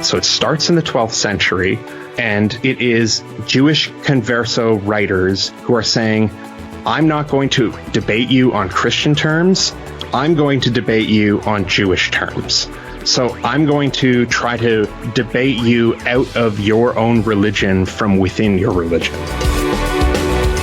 So it starts in the 12th century, and it is Jewish converso writers who are saying, I'm not going to debate you on Christian terms. I'm going to debate you on Jewish terms. So I'm going to try to debate you out of your own religion from within your religion.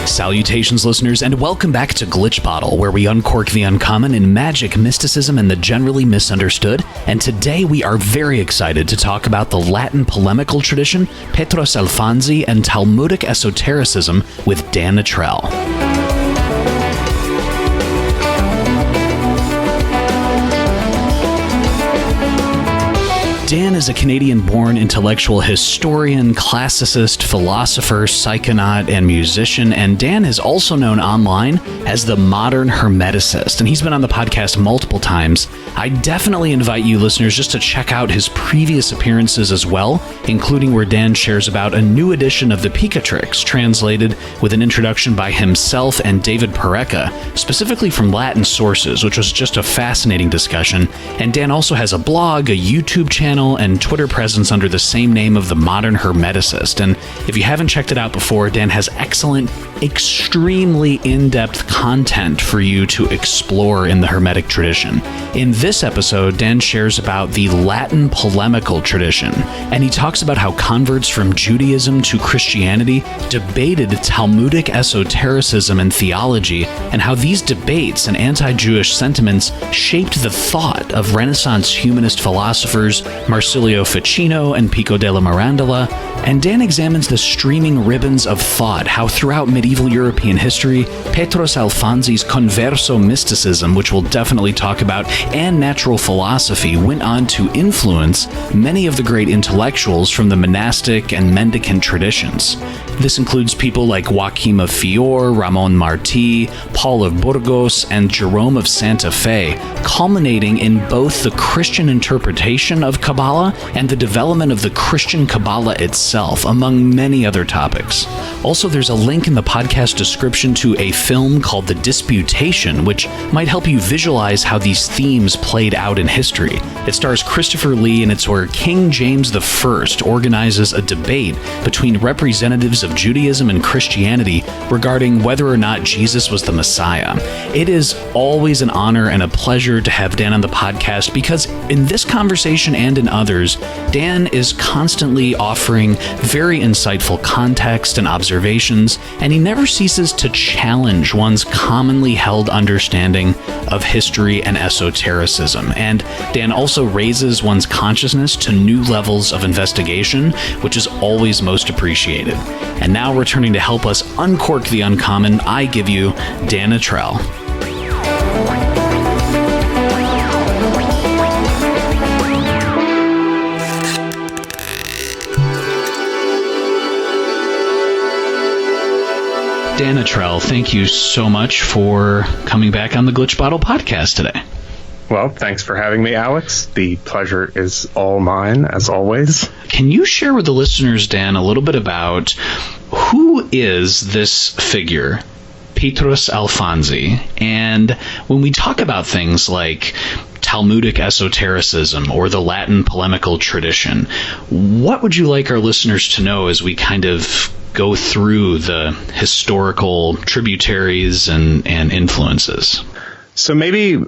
Salutations, listeners, and welcome back to Glitch Bottle, where we uncork the uncommon in magic, mysticism, and the generally misunderstood. And today we are very excited to talk about the Latin Polemical Tradition, Petrus Alfonsi, and Talmudic Esotericism with Dan Attrell. Dan is a Canadian-born intellectual historian, classicist, philosopher, psychonaut, and musician, and Dan is also known online as the Modern Hermeticist, and he's been on the podcast multiple times. I definitely invite you listeners just to check out his previous appearances as well, including where Dan shares about a new edition of the Pico translated with an introduction by himself and David Pareca, specifically from Latin sources, which was just a fascinating discussion. And Dan also has a blog, a YouTube channel, and Twitter presence under the same name of the Modern Hermeticist. And if you haven't checked it out before, Dan has excellent, extremely in-depth content for you to explore in the Hermetic tradition. In this episode, Dan shares about the Latin Polemical Tradition, and he talks about how converts from Judaism to Christianity debated Talmudic esotericism and theology, and how these debates and anti-Jewish sentiments shaped the thought of Renaissance humanist philosophers Marsilio, Ficino, and Pico della Mirandola. And Dan examines the streaming ribbons of thought, how throughout medieval European history, Petrus Alfonsi's converso mysticism, which we'll definitely talk about, and natural philosophy went on to influence many of the great intellectuals from the monastic and mendicant traditions. This includes people like Joachim of Fiore, Ramon Marti, Paul of Burgos, and Jerome of Santa Fe, culminating in both the Christian interpretation of Kabbalah and the development of the Christian Cabala itself, among many other topics. Also, there's a link in the podcast description to a film called The Disputation, which might help you visualize how these themes played out in history. It stars Christopher Lee, and it's where King James I organizes a debate between representatives of Judaism and Christianity regarding whether or not Jesus was the Messiah. It is always an honor and a pleasure to have Dan on the podcast because in this conversation and in others, Dan is constantly offering very insightful context and observations, and he never ceases to challenge one's commonly held understanding of history and esotericism. And Dan also raises one's consciousness to new levels of investigation, which is always most appreciated. And now, returning to help us uncork the uncommon, I give you Dan Attrell. Dan Attrell, thank you so much for coming back on the Glitch Bottle podcast today. Well, thanks for having me, Alex. The pleasure is all mine, as always. Can you share with the listeners, Dan, a little bit about who is this figure, Petrus Alfonsi? And when we talk about things like Talmudic esotericism or the Latin polemical tradition, what would you like our listeners to know as we kind of go through the historical tributaries and influences? So maybe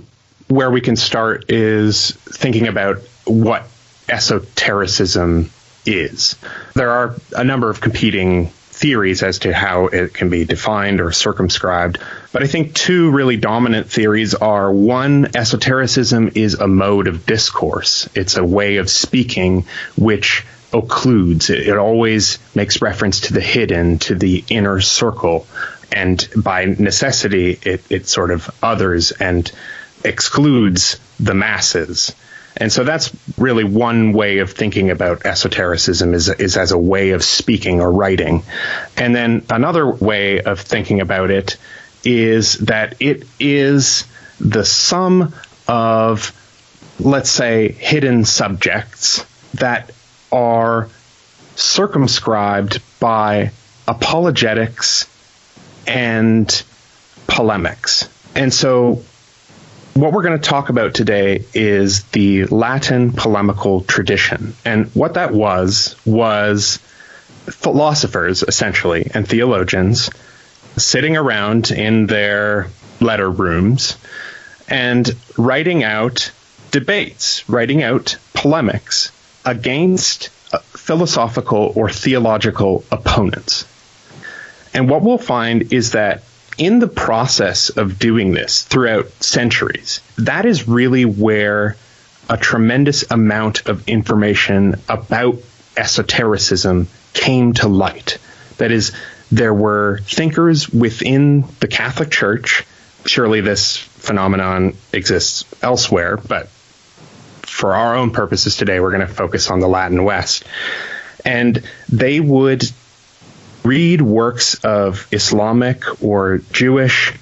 where we can start is thinking about what esotericism is. There are a number of competing theories as to how it can be defined or circumscribed, but I think two really dominant theories are: one, esotericism is a mode of discourse. It's a way of speaking which occludes. It always makes reference to the hidden, to the inner circle, and by necessity it sort of others and excludes the masses. And so that's really one way of thinking about esotericism is as a way of speaking or writing. And then another way of thinking about it is that it is the sum of, let's say, hidden subjects that are circumscribed by apologetics and polemics. And so what we're going to talk about today is the Latin Polemical Tradition. And what that was philosophers, essentially, and theologians sitting around in their letter rooms and writing out debates, writing out polemics against philosophical or theological opponents. And what we'll find is that in the process of doing this throughout centuries, that is really where a tremendous amount of information about esotericism came to light. That is, there were thinkers within the Catholic Church. Surely this phenomenon exists elsewhere, but for our own purposes today, we're going to focus on the Latin West. And they would read works of Islamic or Jewish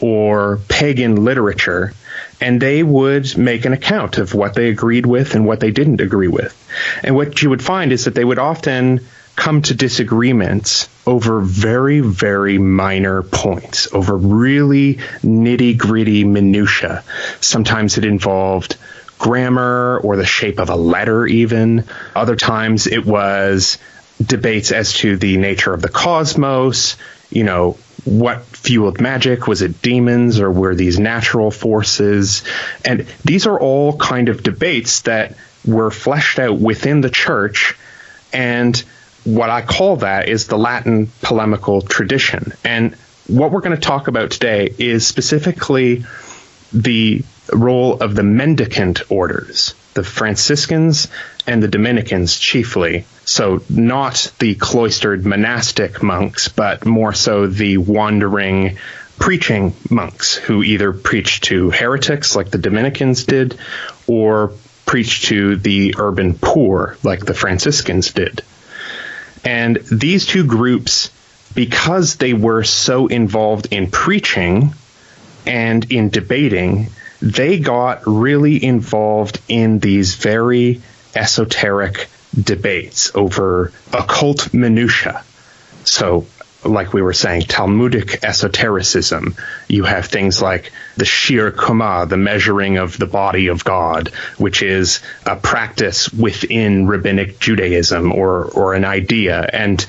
or pagan literature, and they would make an account of what they agreed with and what they didn't agree with. And what you would find is that they would often come to disagreements over very, very minor points, over really nitty-gritty minutia. Sometimes it involved grammar or the shape of a letter even. Other times it was debates as to the nature of the cosmos, what fueled magic. Was it demons or were these natural forces? And these are all kind of debates that were fleshed out within the church. And what I call that is the Latin polemical tradition. And what we're going to talk about today is specifically the role of the Mendicant orders, the Franciscans and the Dominicans chiefly. So not the cloistered monastic monks, but more so the wandering preaching monks who either preached to heretics like the Dominicans did, or preached to the urban poor like the Franciscans did. And these two groups, because they were so involved in preaching and in debating, they got really involved in these very esoteric debates over occult minutiae. So, like we were saying, Talmudic esotericism. You have things like the shir koma, the measuring of the body of God, which is a practice within rabbinic Judaism or an idea. And,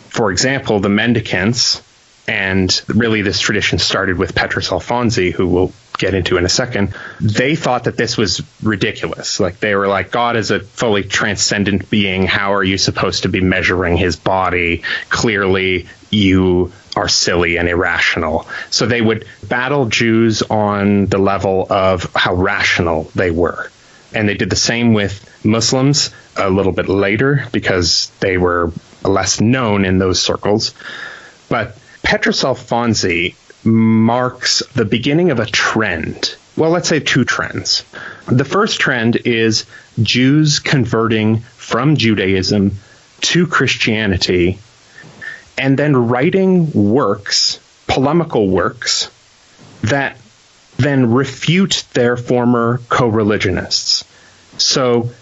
for example, the Mendicants, and really this tradition started with Petrus Alfonsi, who we'll get into in a second, they thought that this was ridiculous. Like, they were like, God is a fully transcendent being. How are you supposed to be measuring his body? Clearly, you are silly and irrational. So they would battle Jews on the level of how rational they were. And they did the same with Muslims a little bit later because they were less known in those circles. But Petrus Alfonsi marks the beginning of a trend. Well, let's say two trends. The first trend is Jews converting from Judaism to Christianity and then writing works, polemical works, that then refute their former co-religionists. So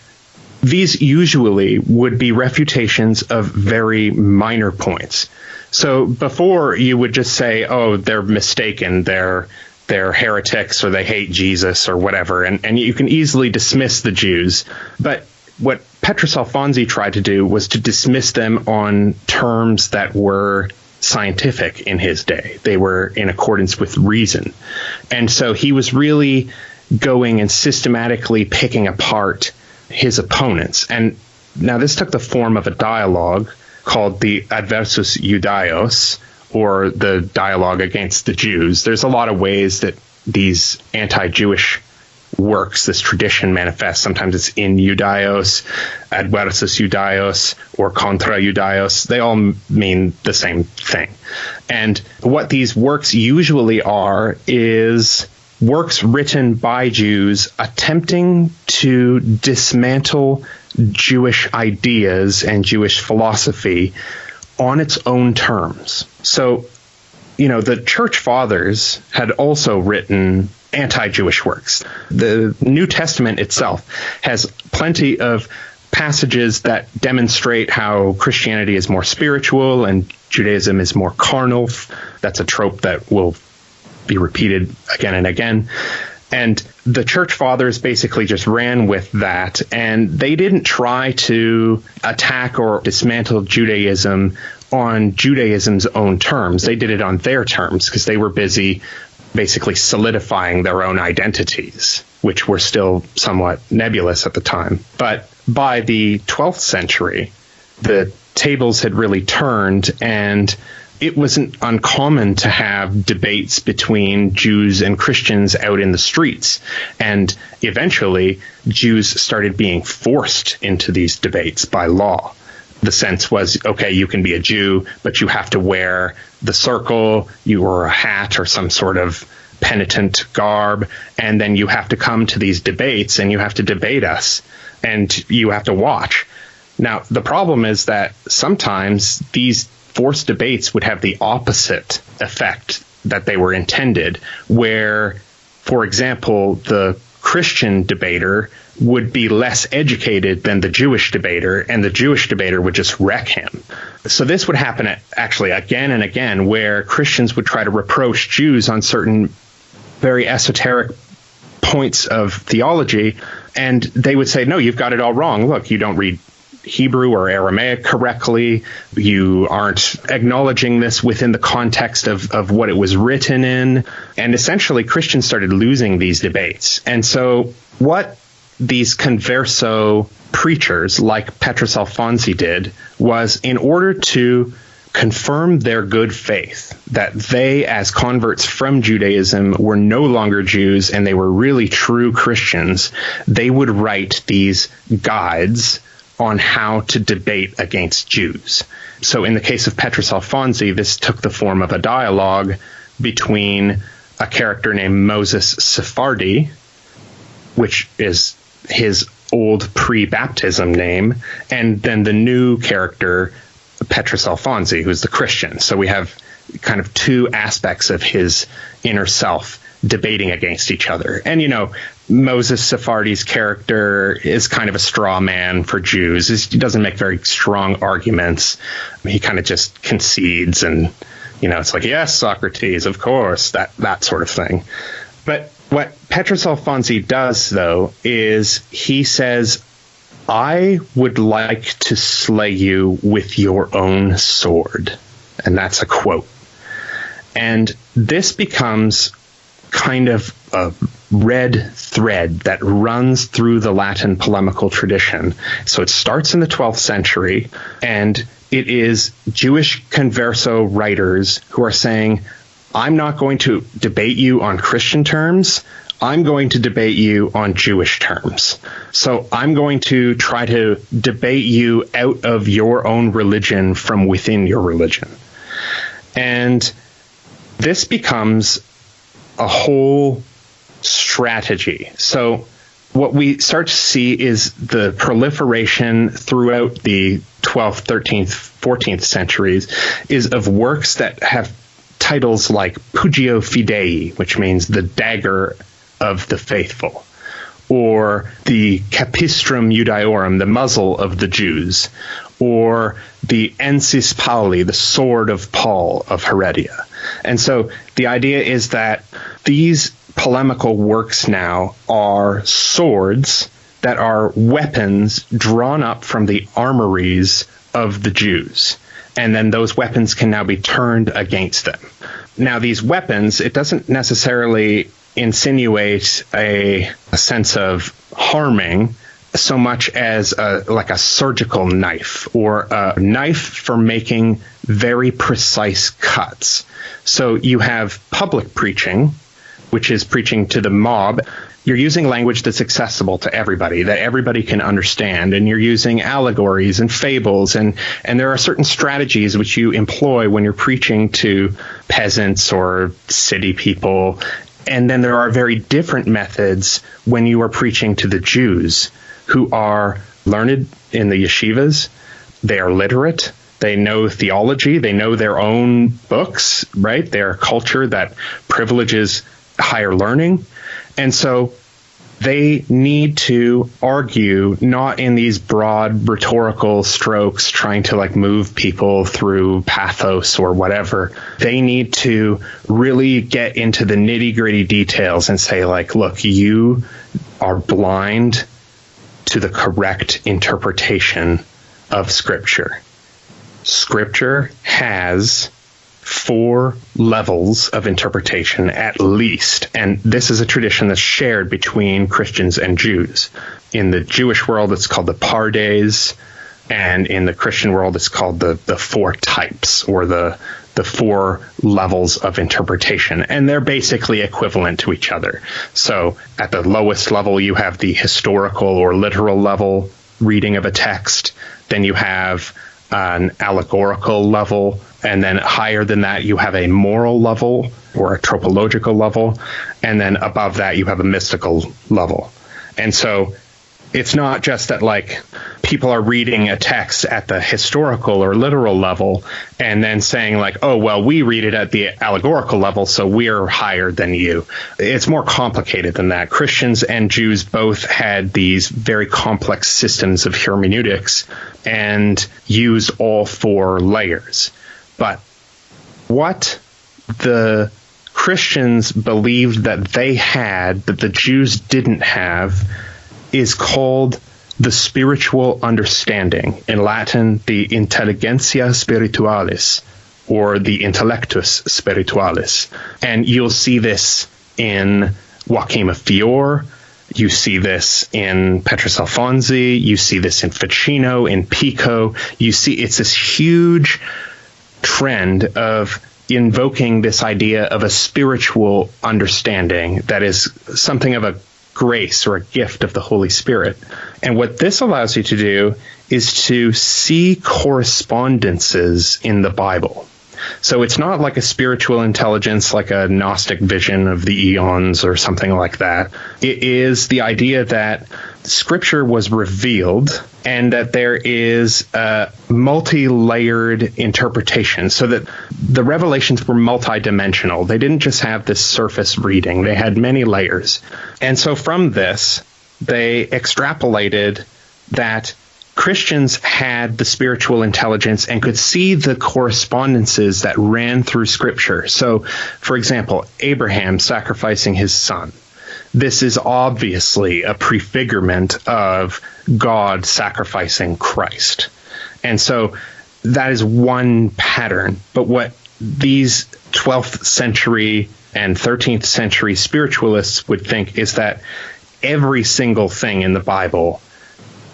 these usually would be refutations of very minor points. So before, you would just say, oh, they're mistaken, they're heretics, or they hate Jesus, or whatever, and you can easily dismiss the Jews. But what Petrus Alfonsi tried to do was to dismiss them on terms that were scientific in his day. They were in accordance with reason. And so he was really going and systematically picking apart his opponents. And now this took the form of a dialogue called the Adversus Judaios, or the dialogue against the Jews. There's a lot of ways that these anti-Jewish works, this tradition manifests. Sometimes it's in Judaios, Adversus Judaios, or contra Judaios. They all mean the same thing. And what these works usually are is works written by Jews attempting to dismantle Jewish ideas and Jewish philosophy on its own terms. So, the church fathers had also written anti-Jewish works. The New Testament itself has plenty of passages that demonstrate how Christianity is more spiritual and Judaism is more carnal. That's a trope that will be repeated again and again. And the church fathers basically just ran with that, and they didn't try to attack or dismantle Judaism on Judaism's own terms. They did it on their terms because they were busy basically solidifying their own identities, which were still somewhat nebulous at the time. But by the 12th century, the tables had really turned, and it wasn't uncommon to have debates between Jews and Christians out in the streets. And eventually, Jews started being forced into these debates by law. The sense was, okay, you can be a Jew, but you have to wear the circle, you wear a hat or some sort of penitent garb, and then you have to come to these debates and you have to debate us, and you have to watch. Now, the problem is that sometimes these forced debates would have the opposite effect that they were intended, where, for example, the Christian debater would be less educated than the Jewish debater, and the Jewish debater would just wreck him. So this would happen actually again and again, where Christians would try to reproach Jews on certain very esoteric points of theology, and they would say, no, you've got it all wrong. Look, you don't read Hebrew or Aramaic correctly. You aren't acknowledging this within the context of what it was written in. And essentially, Christians started losing these debates. And so what these converso preachers like Petrus Alfonsi did was, in order to confirm their good faith, that they, as converts from Judaism, were no longer Jews and they were really true Christians, they would write these guides on how to debate against Jews. So in the case of Petrus Alfonsi, this took the form of a dialogue between a character named Moses Sephardi, which is his old pre-baptism name, and then the new character, Petrus Alfonsi, who's the Christian. So we have kind of two aspects of his inner self debating against each other. And, you know, Moses Sephardi's character is kind of a straw man for Jews. He doesn't make very strong arguments. He kind of just concedes, and, you know, it's like, yes, Socrates, of course, that sort of thing. But what Petrus Alfonsi does, though, is he says, I would like to slay you with your own sword. And that's a quote. And this becomes kind of a red thread that runs through the Latin polemical tradition. So it starts in the 12th century, and it is Jewish converso writers who are saying, I'm not going to debate you on Christian terms. I'm going to debate you on Jewish terms. So I'm going to try to debate you out of your own religion from within your religion. And this becomes a whole strategy. So what we start to see is the proliferation throughout the 12th, 13th, 14th centuries is of works that have titles like Pugio Fidei, which means the dagger of the faithful, or the Capistrum Judaeorum, the muzzle of the Jews, or the Ensis Pauli, the sword of Paul of Heredia. And so the idea is that these polemical works now are swords that are weapons drawn up from the armories of the Jews. And then those weapons can now be turned against them. Now, these weapons, it doesn't necessarily insinuate a sense of harming so much as like a surgical knife, or a knife for making very precise cuts. So you have public preaching, which is preaching to the mob. You're using language that's accessible to everybody, that everybody can understand, and you're using allegories and fables, and there are certain strategies which you employ when you're preaching to peasants or city people. And then there are very different methods when you are preaching to the Jews, who are learned in the yeshivas. They are literate. They know theology. They know their own books, right? They're a culture that privileges higher learning. And so they need to argue not in these broad rhetorical strokes trying to like move people through pathos or whatever. They need to really get into the nitty-gritty details and say, like, look, you are blind to the correct interpretation of Scripture. Scripture has 4 levels of interpretation at least, and this is a tradition that's shared between Christians and Jews. In the Jewish world, it's called the Pardes, and in the Christian world, it's called the 4 types, or the 4 levels of interpretation, and they're basically equivalent to each other. So at the lowest level, you have the historical or literal level reading of a text, then you have an allegorical level, and then higher than that, you have a moral level or a tropological level, and then above that, you have a mystical level. And so it's not just that like people are reading a text at the historical or literal level and then saying like, oh, well, we read it at the allegorical level, so we're higher than you. It's more complicated than that. Christians and Jews both had these very complex systems of hermeneutics and use all 4 layers. But what the Christians believed that they had that the Jews didn't have is called the spiritual understanding. In Latin, the intelligentsia spiritualis, or the intellectus spiritualis. And you'll see this in Joachim of Fiore. You see this in Petrus Alfonsi. You see this in Ficino, in Pico. You see it's this huge trend of invoking this idea of a spiritual understanding that is something of a grace or a gift of the Holy Spirit. And what this allows you to do is to see correspondences in the Bible. So it's not like a spiritual intelligence, like a Gnostic vision of the eons or something like that. It is the idea that Scripture was revealed and that there is a multi-layered interpretation, so that the revelations were multidimensional. They didn't just have this surface reading. They had many layers. And so from this, they extrapolated that Christians had the spiritual intelligence and could see the correspondences that ran through Scripture. So, for example, Abraham sacrificing his son. This is obviously a prefigurement of God sacrificing Christ. And so that is one pattern. But what these 12th century and 13th century spiritualists would think is that every single thing in the Bible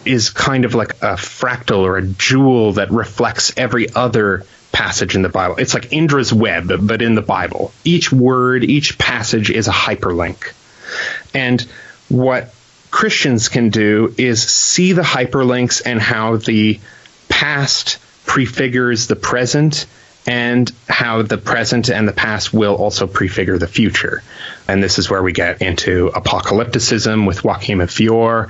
is kind of like a fractal or a jewel that reflects every other passage in the Bible. It's like Indra's web, but in the Bible. Each word, each passage is a hyperlink. And what Christians can do is see the hyperlinks and how the past prefigures the present, and how the present and the past will also prefigure the future. And this is where we get into apocalypticism with Joachim of Fiore.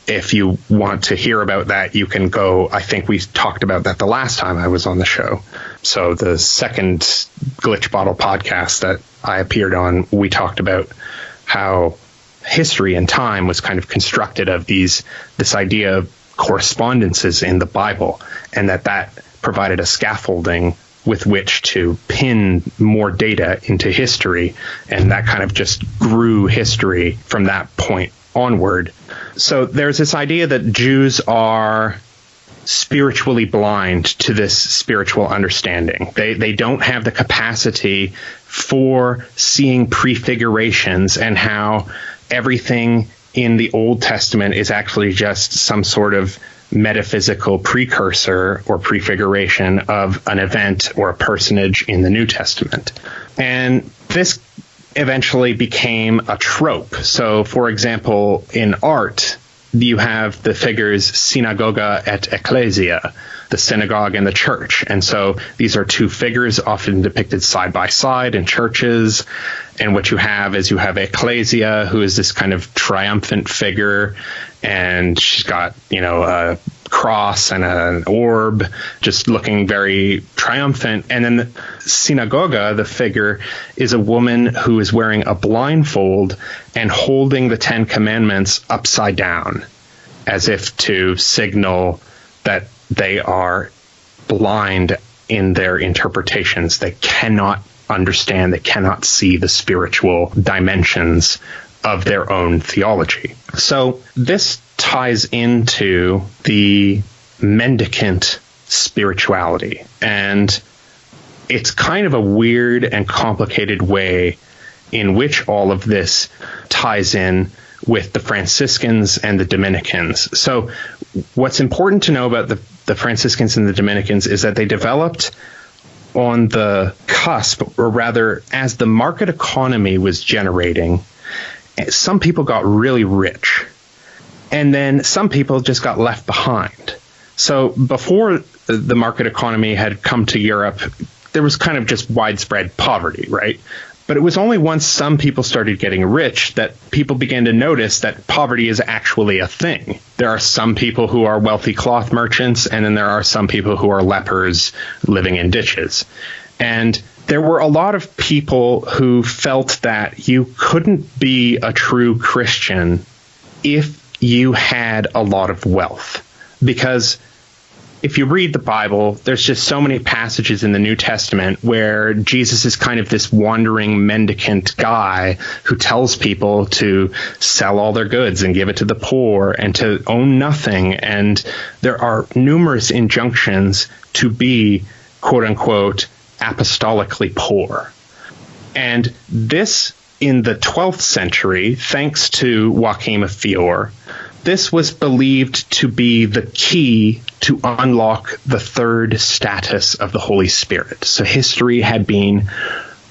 If you want to hear about that, you can go, I think we talked about that the last time I was on the show. So the second Glitch Bottle podcast that I appeared on, we talked about how history and time was kind of constructed of this idea of correspondences in the Bible, and that provided a scaffolding with which to pin more data into history, and that kind of just grew history from that point onward. So there's this idea that Jews are spiritually blind to this spiritual understanding. They don't have the capacity for seeing prefigurations, and how everything in the Old Testament is actually just some sort of metaphysical precursor or prefiguration of an event or a personage in the New Testament. And this eventually became a trope. So, for example, in art, you have the figures synagoga et ecclesia, the synagogue and the church. And so these are two figures often depicted side by side in churches. And what you have is you have ecclesia, who is this kind of triumphant figure, and she's got, a cross and an orb, just looking very triumphant. And then the synagoga, the figure, is a woman who is wearing a blindfold and holding the Ten Commandments upside down, as if to signal that they are blind in their interpretations. They cannot understand, they cannot see the spiritual dimensions of their own theology. So this ties into the mendicant spirituality, and it's kind of a weird and complicated way in which all of this ties in with the Franciscans and the Dominicans. So what's important to know about the Franciscans and the Dominicans is that they developed on the cusp, or rather as the market economy was generating. Some people got really rich, and then some people just got left behind. So before the market economy had come to Europe, there was kind of just widespread poverty, right? But it was only once some people started getting rich that people began to notice that poverty is actually a thing. There are some people who are wealthy cloth merchants, and then there are some people who are lepers living in ditches. And there were a lot of people who felt that you couldn't be a true Christian if you had a lot of wealth. Because if you read the Bible, there's just so many passages in the New Testament where Jesus is kind of this wandering mendicant guy who tells people to sell all their goods and give it to the poor and to own nothing. And there are numerous injunctions to be, quote unquote, apostolically poor. And this, in the 12th century, thanks to Joachim of Fiore, this was believed to be the key to unlock the third status of the Holy Spirit. So history had been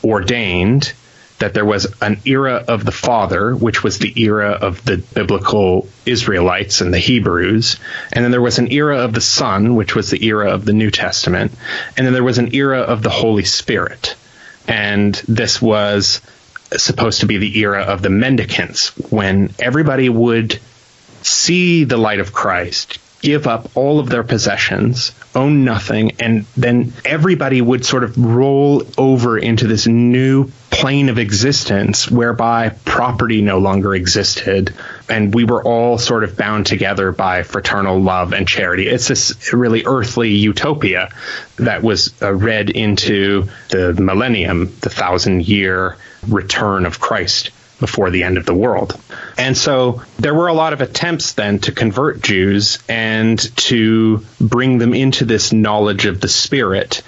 ordained that there was an era of the Father, which was the era of the biblical Israelites and the Hebrews. And then there was an era of the Son, which was the era of the New Testament. And then there was an era of the Holy Spirit. And this was supposed to be the era of the mendicants, when everybody would see the light of Christ, give up all of their possessions, own nothing, and then everybody would sort of roll over into this new plane of existence whereby property no longer existed, and we were all sort of bound together by fraternal love and charity. It's this really earthly utopia that was read into the millennium, the 1,000-year return of Christ before the end of the world. And so there were a lot of attempts then to convert Jews and to bring them into this knowledge of the Spirit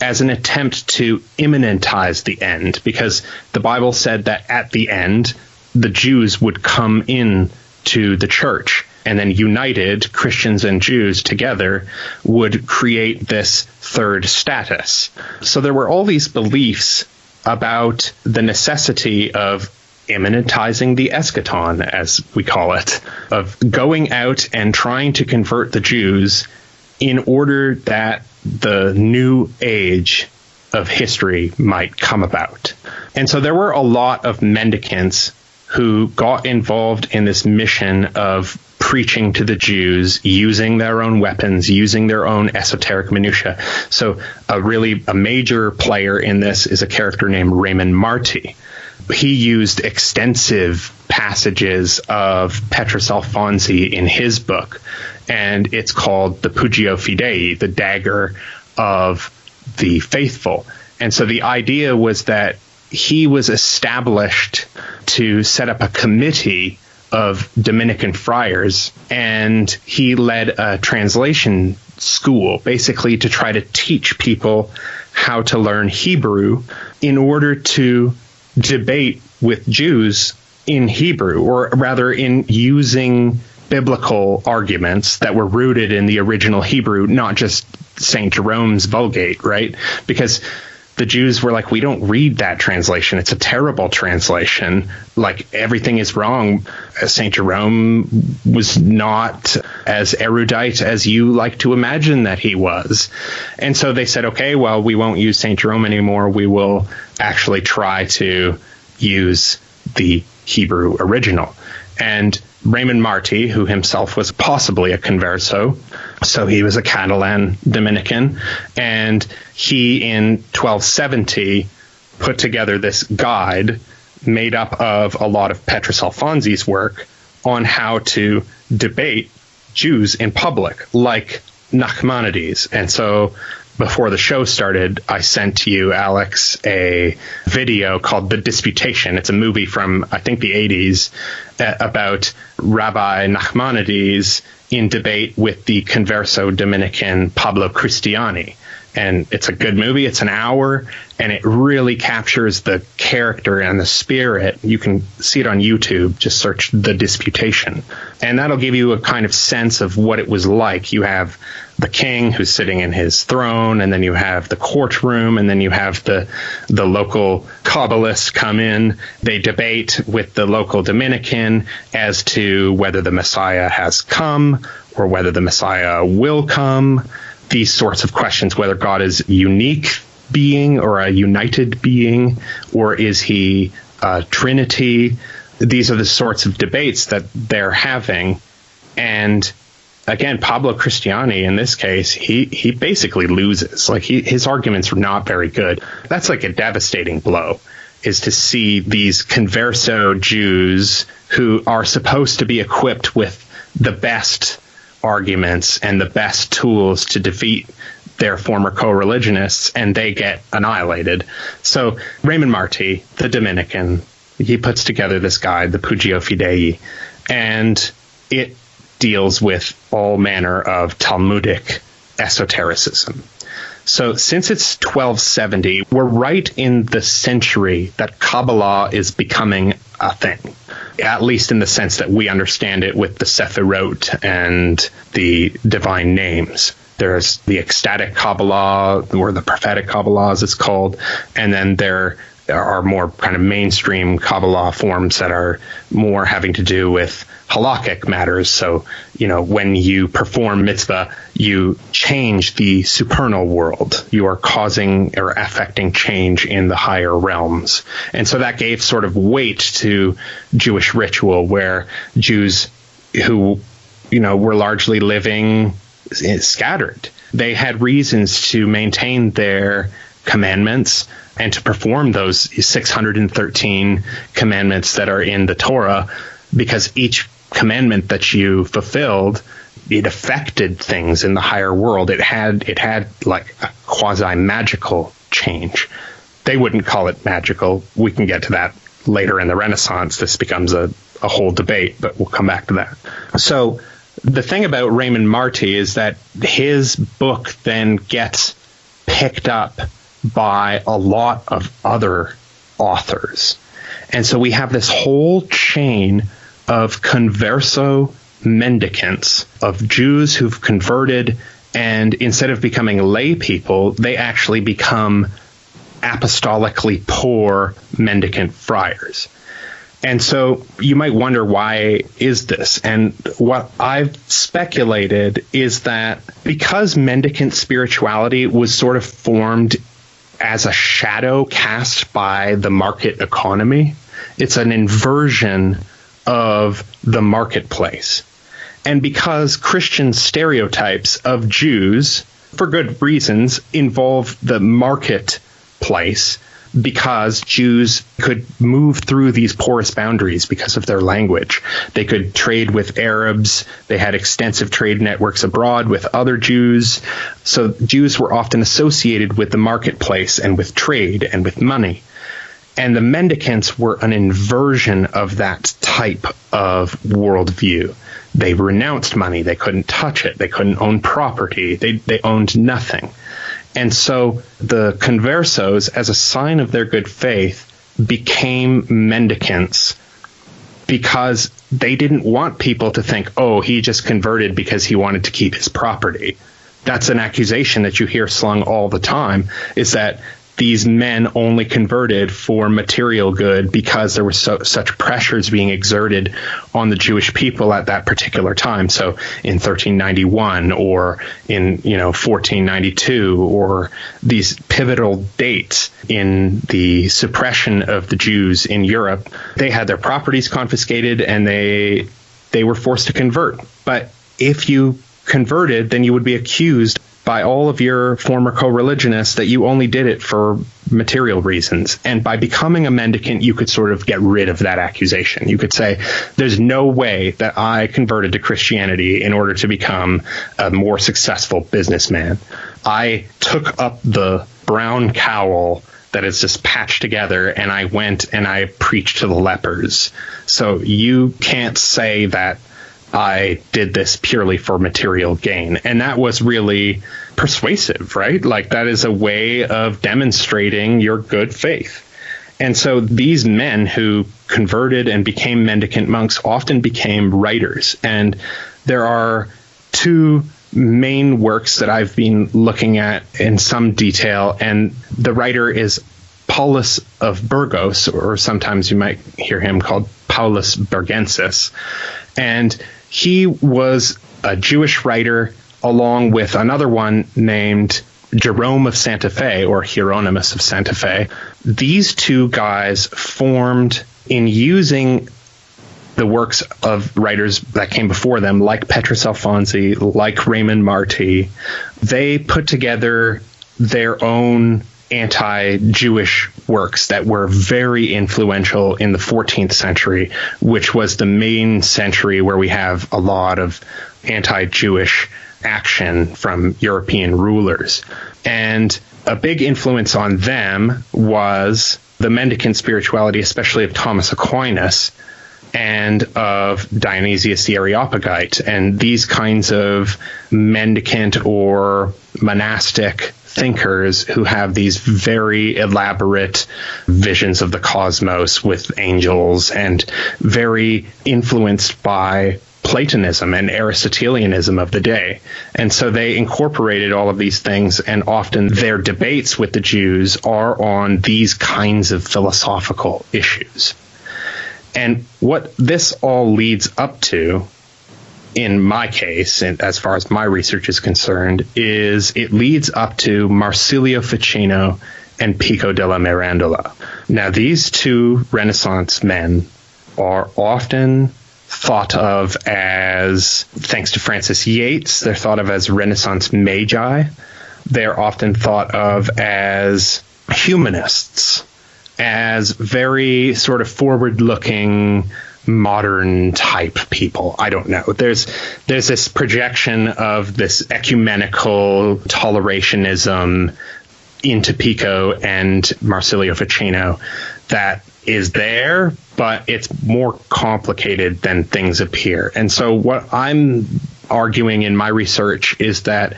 as an attempt to immanentize the end, because the Bible said that at the end, the Jews would come in to the church, and then united Christians and Jews together would create this third status. So there were all these beliefs about the necessity of immanentizing the eschaton, as we call it, of going out and trying to convert the Jews in order that the new age of history might come about. And so there were a lot of mendicants who got involved in this mission of preaching to the Jews, using their own weapons, using their own esoteric minutiae. So a major player in this is a character named Raymond Marti. He used extensive passages of Petrus Alfonsi in his book, and it's called the Pugio Fidei, the dagger of the faithful. And so the idea was that he was established to set up a committee of Dominican friars, and he led a translation school, basically to try to teach people how to learn Hebrew in order to debate with Jews in Hebrew, or rather in using biblical arguments that were rooted in the original Hebrew, not just St. Jerome's Vulgate, right? Because the Jews were like, we don't read that translation. It's a terrible translation. Like, everything is wrong. St. Jerome was not as erudite as you like to imagine that he was. And so they said, okay, well, we won't use St. Jerome anymore. We will actually try to use the Hebrew original. And Raymond Marti, who himself was possibly a converso, So he was a Catalan Dominican, and he in 1270 put together this guide made up of a lot of Petrus Alfonsi's work on how to debate Jews in public, like Nachmanides. And so before the show started, I sent to you, Alex, a video called The Disputation. It's a movie from, I think, the 80s about Rabbi Nachmanides in debate with the converso Dominican Pablo Cristiani. And it's a good movie. It's an hour, and it really captures the character and the spirit. You can see it on YouTube. Just search The Disputation. And that'll give you a kind of sense of what it was like. You have the king who's sitting in his throne, and then you have the courtroom, and then you have the local Kabbalists come in. They debate with the local Dominican as to whether the Messiah has come or whether the Messiah will come. These sorts of questions, whether God is a unique being or a united being, or is he a Trinity? These are the sorts of debates that they're having. And again, Pablo Cristiani, in this case, he basically loses. Like his arguments are not very good. That's like a devastating blow, is to see these converso Jews who are supposed to be equipped with the best arguments and the best tools to defeat their former co-religionists, and they get annihilated. So Raymond Marti, the Dominican, he puts together this guide, the Pugio Fidei, and it deals with all manner of Talmudic esotericism. So since it's 1270, we're right in the century that Kabbalah is becoming a thing, at least in the sense that we understand it with the Sephirot and the divine names. There's the ecstatic Kabbalah, or the prophetic Kabbalah as it's called, and then there are more kind of mainstream Kabbalah forms that are more having to do with halakhic matters. So, when you perform mitzvah, you change the supernal world. You are causing or affecting change in the higher realms. And so that gave sort of weight to Jewish ritual, where Jews who, were largely living scattered, they had reasons to maintain their commandments and to perform those 613 commandments that are in the Torah, because each commandment that you fulfilled, it affected things in the higher world. It had like a quasi-magical change. They wouldn't call it magical. We can get to that later in the Renaissance. This becomes a whole debate, but we'll come back to that. So the thing about Raymond Marti is that his book then gets picked up by a lot of other authors. And so we have this whole chain of converso mendicants, of Jews who've converted, and instead of becoming lay people, they actually become apostolically poor mendicant friars. And so you might wonder, why is this? And what I've speculated is that because mendicant spirituality was sort of formed as a shadow cast by the market economy, it's an inversion of the marketplace. And because Christian stereotypes of Jews, for good reasons, involve the marketplace, because Jews could move through these porous boundaries because of their language. They could trade with Arabs. They had extensive trade networks abroad with other Jews. So Jews were often associated with the marketplace and with trade and with money. And the mendicants were an inversion of that type of worldview. They renounced money. They couldn't touch it. They couldn't own property. They owned nothing. And so the conversos, as a sign of their good faith, became mendicants because they didn't want people to think, oh, he just converted because he wanted to keep his property. That's an accusation that you hear slung all the time, is that these men only converted for material good because there were such pressures being exerted on the Jewish people at that particular time. So in 1391 or in 1492, or these pivotal dates in the suppression of the Jews in Europe, they had their properties confiscated and they were forced to convert. But if you converted, then you would be accused by all of your former co-religionists that you only did it for material reasons. And by becoming a mendicant, you could sort of get rid of that accusation. You could say, there's no way that I converted to Christianity in order to become a more successful businessman. I took up the brown cowl that is just patched together, and I went and I preached to the lepers. So you can't say that I did this purely for material gain. And that was really persuasive, right? Like, that is a way of demonstrating your good faith. And so these men who converted and became mendicant monks often became writers. And there are two main works that I've been looking at in some detail. And the writer is Paulus of Burgos, or sometimes you might hear him called Paulus Burgensis. And he was a Jewish writer along with another one named Jerome of Santa Fe, or Hieronymus of Santa Fe. These two guys formed in using the works of writers that came before them, like Petrus Alfonsi, like Raymond Marti. They put together their own anti-Jewish works that were very influential in the 14th century, which was the main century where we have a lot of anti-Jewish action from European rulers. And a big influence on them was the mendicant spirituality, especially of Thomas Aquinas and of Dionysius the Areopagite. And these kinds of mendicant or monastic thinkers who have these very elaborate visions of the cosmos with angels, and very influenced by Platonism and Aristotelianism of the day. And so they incorporated all of these things, and often their debates with the Jews are on these kinds of philosophical issues. And what this all leads up to, in my case, and as far as my research is concerned, is it leads up to Marsilio Ficino and Pico della Mirandola. Now, these two Renaissance men are often thought of as, thanks to Francis Yates, they're thought of as Renaissance magi. They're often thought of as humanists, as very sort of forward-looking, modern type people. I don't know. There's this projection of this ecumenical tolerationism into Pico and Marsilio Ficino that is there, but it's more complicated than things appear. And so what I'm arguing in my research is that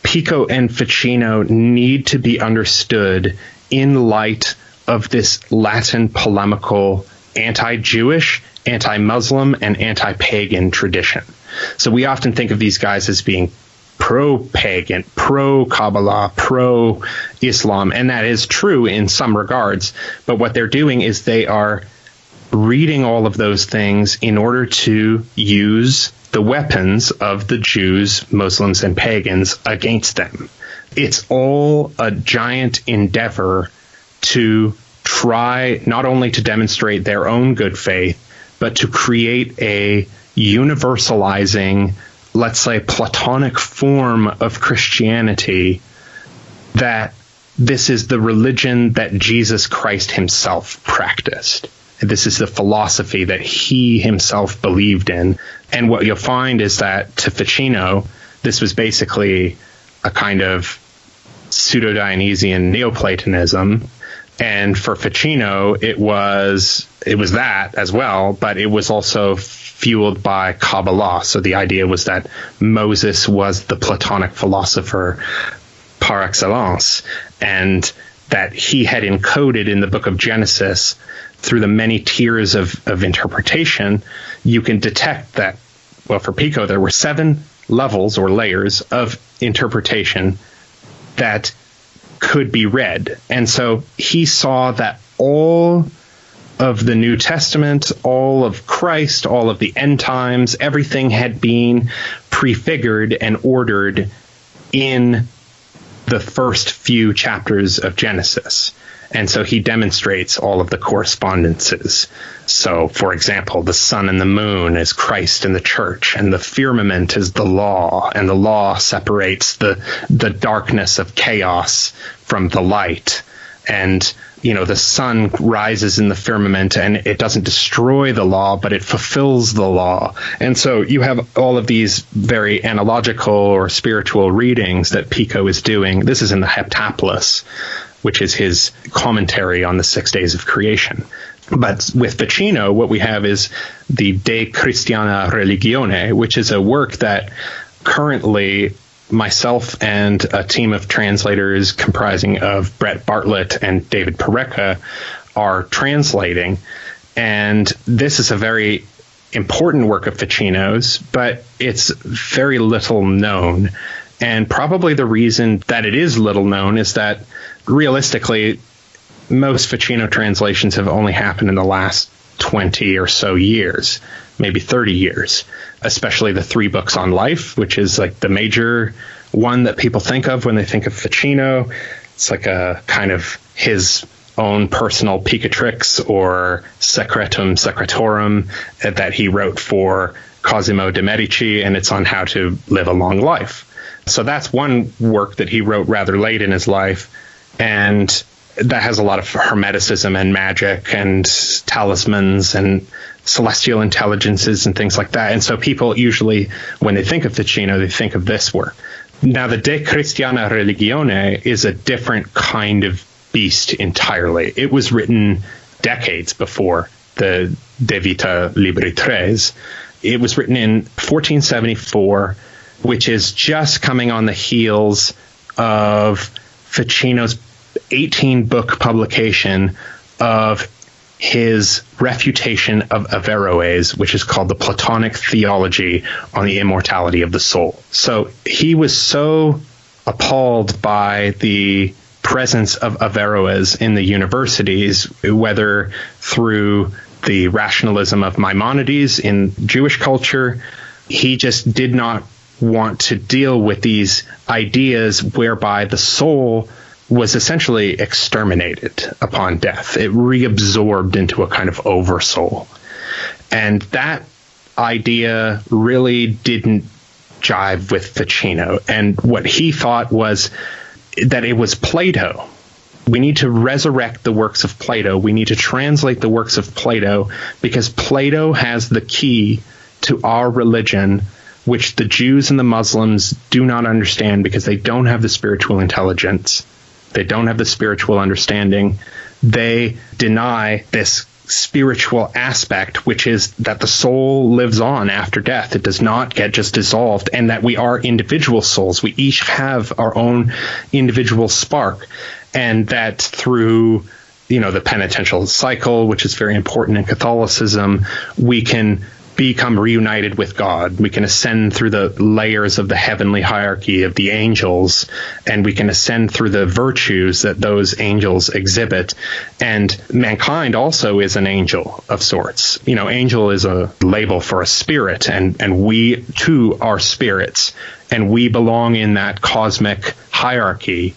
Pico and Ficino need to be understood in light of this Latin polemical anti-Jewish, anti-Muslim, and anti-pagan tradition. So we often think of these guys as being pro-pagan, pro-Kabbalah, pro-Islam, and that is true in some regards. But what they're doing is they are reading all of those things in order to use the weapons of the Jews, Muslims, and pagans against them. It's all a giant endeavor to try not only to demonstrate their own good faith, but to create a universalizing, let's say, Platonic form of Christianity, that this is the religion that Jesus Christ himself practiced. This is the philosophy that he himself believed in. And what you'll find is that to Ficino, this was basically a kind of pseudo-Dionysian Neoplatonism. And for Ficino, it was that as well, but it was also fueled by Kabbalah. So the idea was that Moses was the Platonic philosopher par excellence, and that he had encoded in the book of Genesis, through the many tiers of interpretation, you can detect that, well, for Pico, there were 7 levels or layers of interpretation that could be read. And so he saw that all of the New Testament, all of Christ, all of the end times, everything had been prefigured and ordered in the first few chapters of Genesis. And so he demonstrates all of the correspondences. So, for example, the sun and the moon is Christ and the church, and the firmament is the law, and the law separates the darkness of chaos from the light. And, the sun rises in the firmament, and it doesn't destroy the law, but it fulfills the law. And so you have all of these very analogical or spiritual readings that Pico is doing. This is in the Heptapolis, which is his commentary on the 6 days of creation. But with Ficino, what we have is the De Christiana Religione, which is a work that currently myself and a team of translators comprising of Brett Bartlett and David Pareca are translating. And this is a very important work of Ficino's, but it's very little known. And probably the reason that it is little known is that realistically, most Ficino translations have only happened in the last 20 or so years, maybe 30 years, especially the 3 books on life, which is like the major one that people think of when they think of Ficino. It's like a kind of his own personal Picatrix or Secretum Secretorum that he wrote for Cosimo de' Medici, and it's on how to live a long life. So that's one work that he wrote rather late in his life, and that has a lot of Hermeticism and magic and talismans and celestial intelligences and things like that. And so people usually, when they think of Ficino, they think of this work. Now, the De Christiana Religione is a different kind of beast entirely. It was written decades before the De Vita Libri Tres. It was written in 1474, which is just coming on the heels of Ficino's 18-book publication of his refutation of Averroes, which is called the Platonic Theology on the Immortality of the Soul. So he was so appalled by the presence of Averroes in the universities, whether through the rationalism of Maimonides in Jewish culture, he just did not want to deal with these ideas whereby the soul was essentially exterminated upon death. It reabsorbed into a kind of oversoul. And that idea really didn't jive with Ficino. And what he thought was that it was Plato. We need to resurrect the works of Plato. We need to translate the works of Plato because Plato has the key to our religion, which the Jews and the Muslims do not understand because they don't have the spiritual intelligence. They don't have the spiritual understanding. They deny this spiritual aspect, which is that the soul lives on after death. It does not get just dissolved, and that we are individual souls. We each have our own individual spark, and that through the penitential cycle, which is very important in Catholicism, we can become reunited with God. We can ascend through the layers of the heavenly hierarchy of the angels, and we can ascend through the virtues that those angels exhibit. And mankind also is an angel of sorts. Angel is a label for a spirit, and we too are spirits, and we belong in that cosmic hierarchy,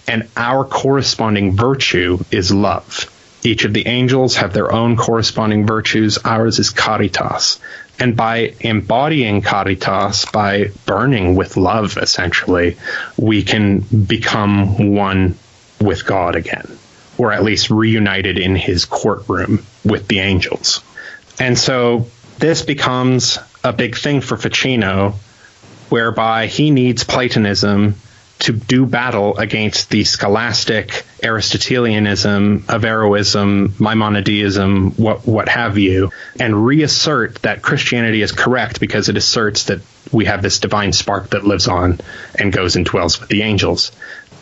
and our corresponding virtue is love. Each of the angels have their own corresponding virtues. Ours is caritas. And by embodying caritas, by burning with love, essentially, we can become one with God again, or at least reunited in his courtroom with the angels. And so this becomes a big thing for Ficino, whereby he needs Platonism to do battle against the scholastic Aristotelianism, Averroism, Maimonideism, what have you, and reassert that Christianity is correct because it asserts that we have this divine spark that lives on and goes and dwells with the angels.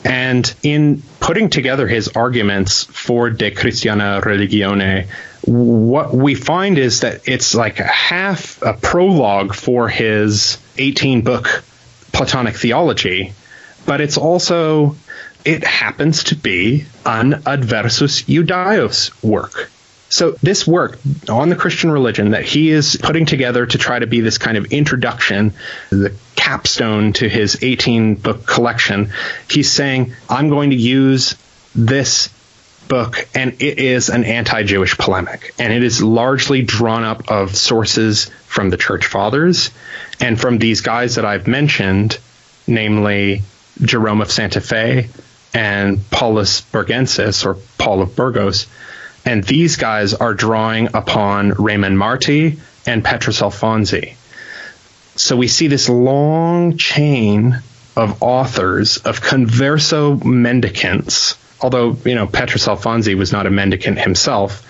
And in putting together his arguments for De Christiana Religione, what we find is that it's like half a prologue for his 18-book Platonic theology, but it happens to be an adversus Judaios work. So this work on the Christian religion that he is putting together to try to be this kind of introduction, the capstone to his 18-book collection, he's saying, I'm going to use this book, and it is an anti-Jewish polemic, and it is largely drawn up of sources from the Church Fathers and from these guys that I've mentioned, namely Jerome of Santa Fe and Paulus Burgensis, or Paul of Burgos. And these guys are drawing upon Raymond Marti and Petrus Alfonsi. So we see this long chain of authors, of converso mendicants. Although, Petrus Alfonsi was not a mendicant himself,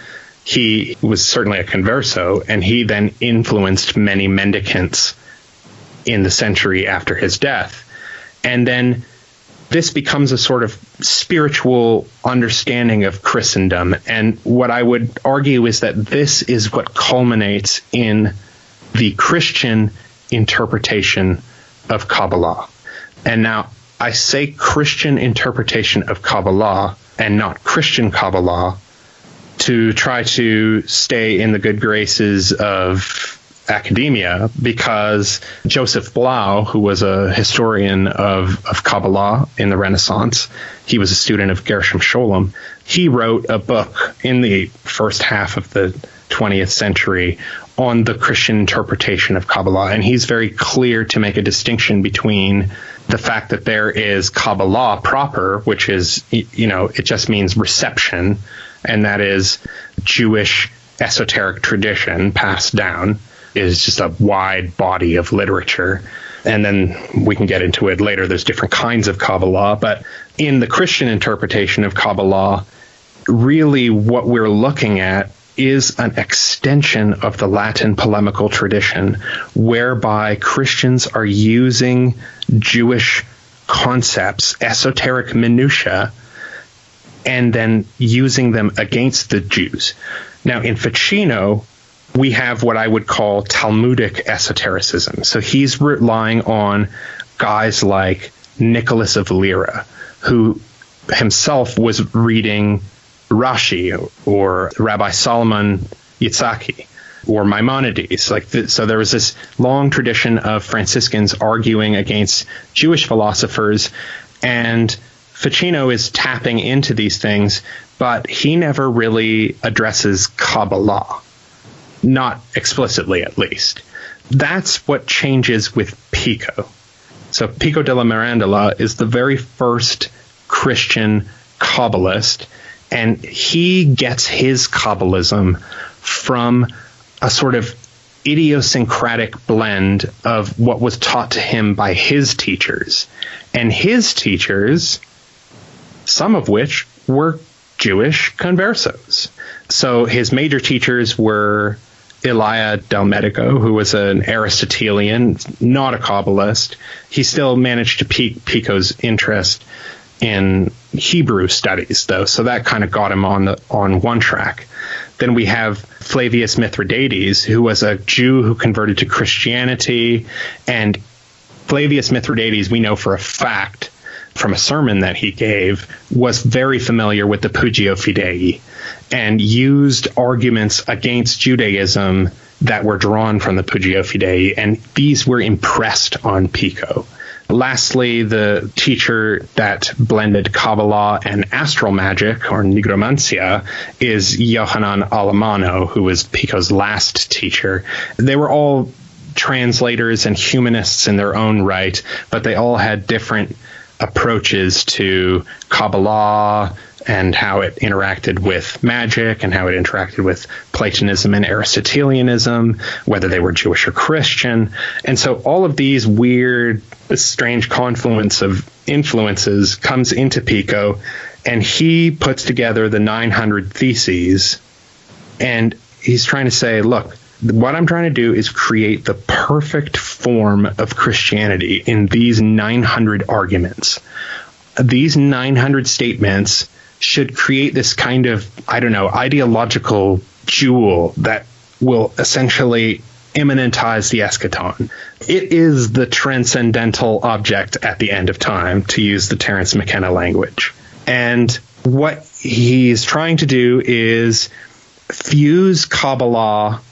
he was certainly a converso, and he then influenced many mendicants in the century after his death. And then this becomes a sort of spiritual understanding of Christendom. And what I would argue is that this is what culminates in the Christian interpretation of Kabbalah. And now, I say Christian interpretation of Kabbalah and not Christian Kabbalah to try to stay in the good graces of academia, because Joseph Blau, who was a historian of Kabbalah in the Renaissance, he was a student of Gershom Scholem, he wrote a book in the first half of the 20th century on the Christian interpretation of Kabbalah. And he's very clear to make a distinction between the fact that there is Kabbalah proper, which is, it just means reception, and that is Jewish esoteric tradition passed down, is just a wide body of literature. And then we can get into it later. There's different kinds of Kabbalah. But in the Christian interpretation of Kabbalah, really what we're looking at is an extension of the Latin polemical tradition, whereby Christians are using Jewish concepts, esoteric minutiae, and then using them against the Jews. Now, in Ficino, we have what I would call Talmudic esotericism. So he's relying on guys like Nicholas of Lyra, who himself was reading Rashi or Rabbi Solomon Yitzhaki or Maimonides. So there was this long tradition of Franciscans arguing against Jewish philosophers, and Ficino is tapping into these things, but he never really addresses Kabbalah, not explicitly at least. That's what changes with Pico. So Pico della Mirandola is the very first Christian Kabbalist, and he gets his Kabbalism from a sort of idiosyncratic blend of what was taught to him by his teachers. And his teachers, some of which were Jewish conversos. So his major teachers were Elia del Medico, who was an Aristotelian, not a Kabbalist. He still managed to pique Pico's interest in Hebrew studies, though, so that kind of got him on one track. Then we have Flavius Mithridates, who was a Jew who converted to Christianity, and Flavius Mithridates, we know for a fact from a sermon that he gave, was very familiar with the Pugio Fidei and used arguments against Judaism that were drawn from the Pugio Fidei, and these were impressed on Pico. Lastly, the teacher that blended Kabbalah and astral magic, or nigromancia, is Johannan Alemanno, who was Pico's last teacher. They were all translators and humanists in their own right, but they all had different approaches to Kabbalah and how it interacted with magic and how it interacted with Platonism and Aristotelianism, whether they were Jewish or Christian. And so all of these weird, strange confluence of influences comes into Pico, and he puts together the 900 Theses, and he's trying to say, look, what I'm trying to do is create the perfect form of Christianity in these 900 arguments. These 900 statements should create this kind of, ideological jewel that will essentially immanentize the eschaton. It is the transcendental object at the end of time, to use the Terence McKenna language. And what he's trying to do is fuse Kabbalah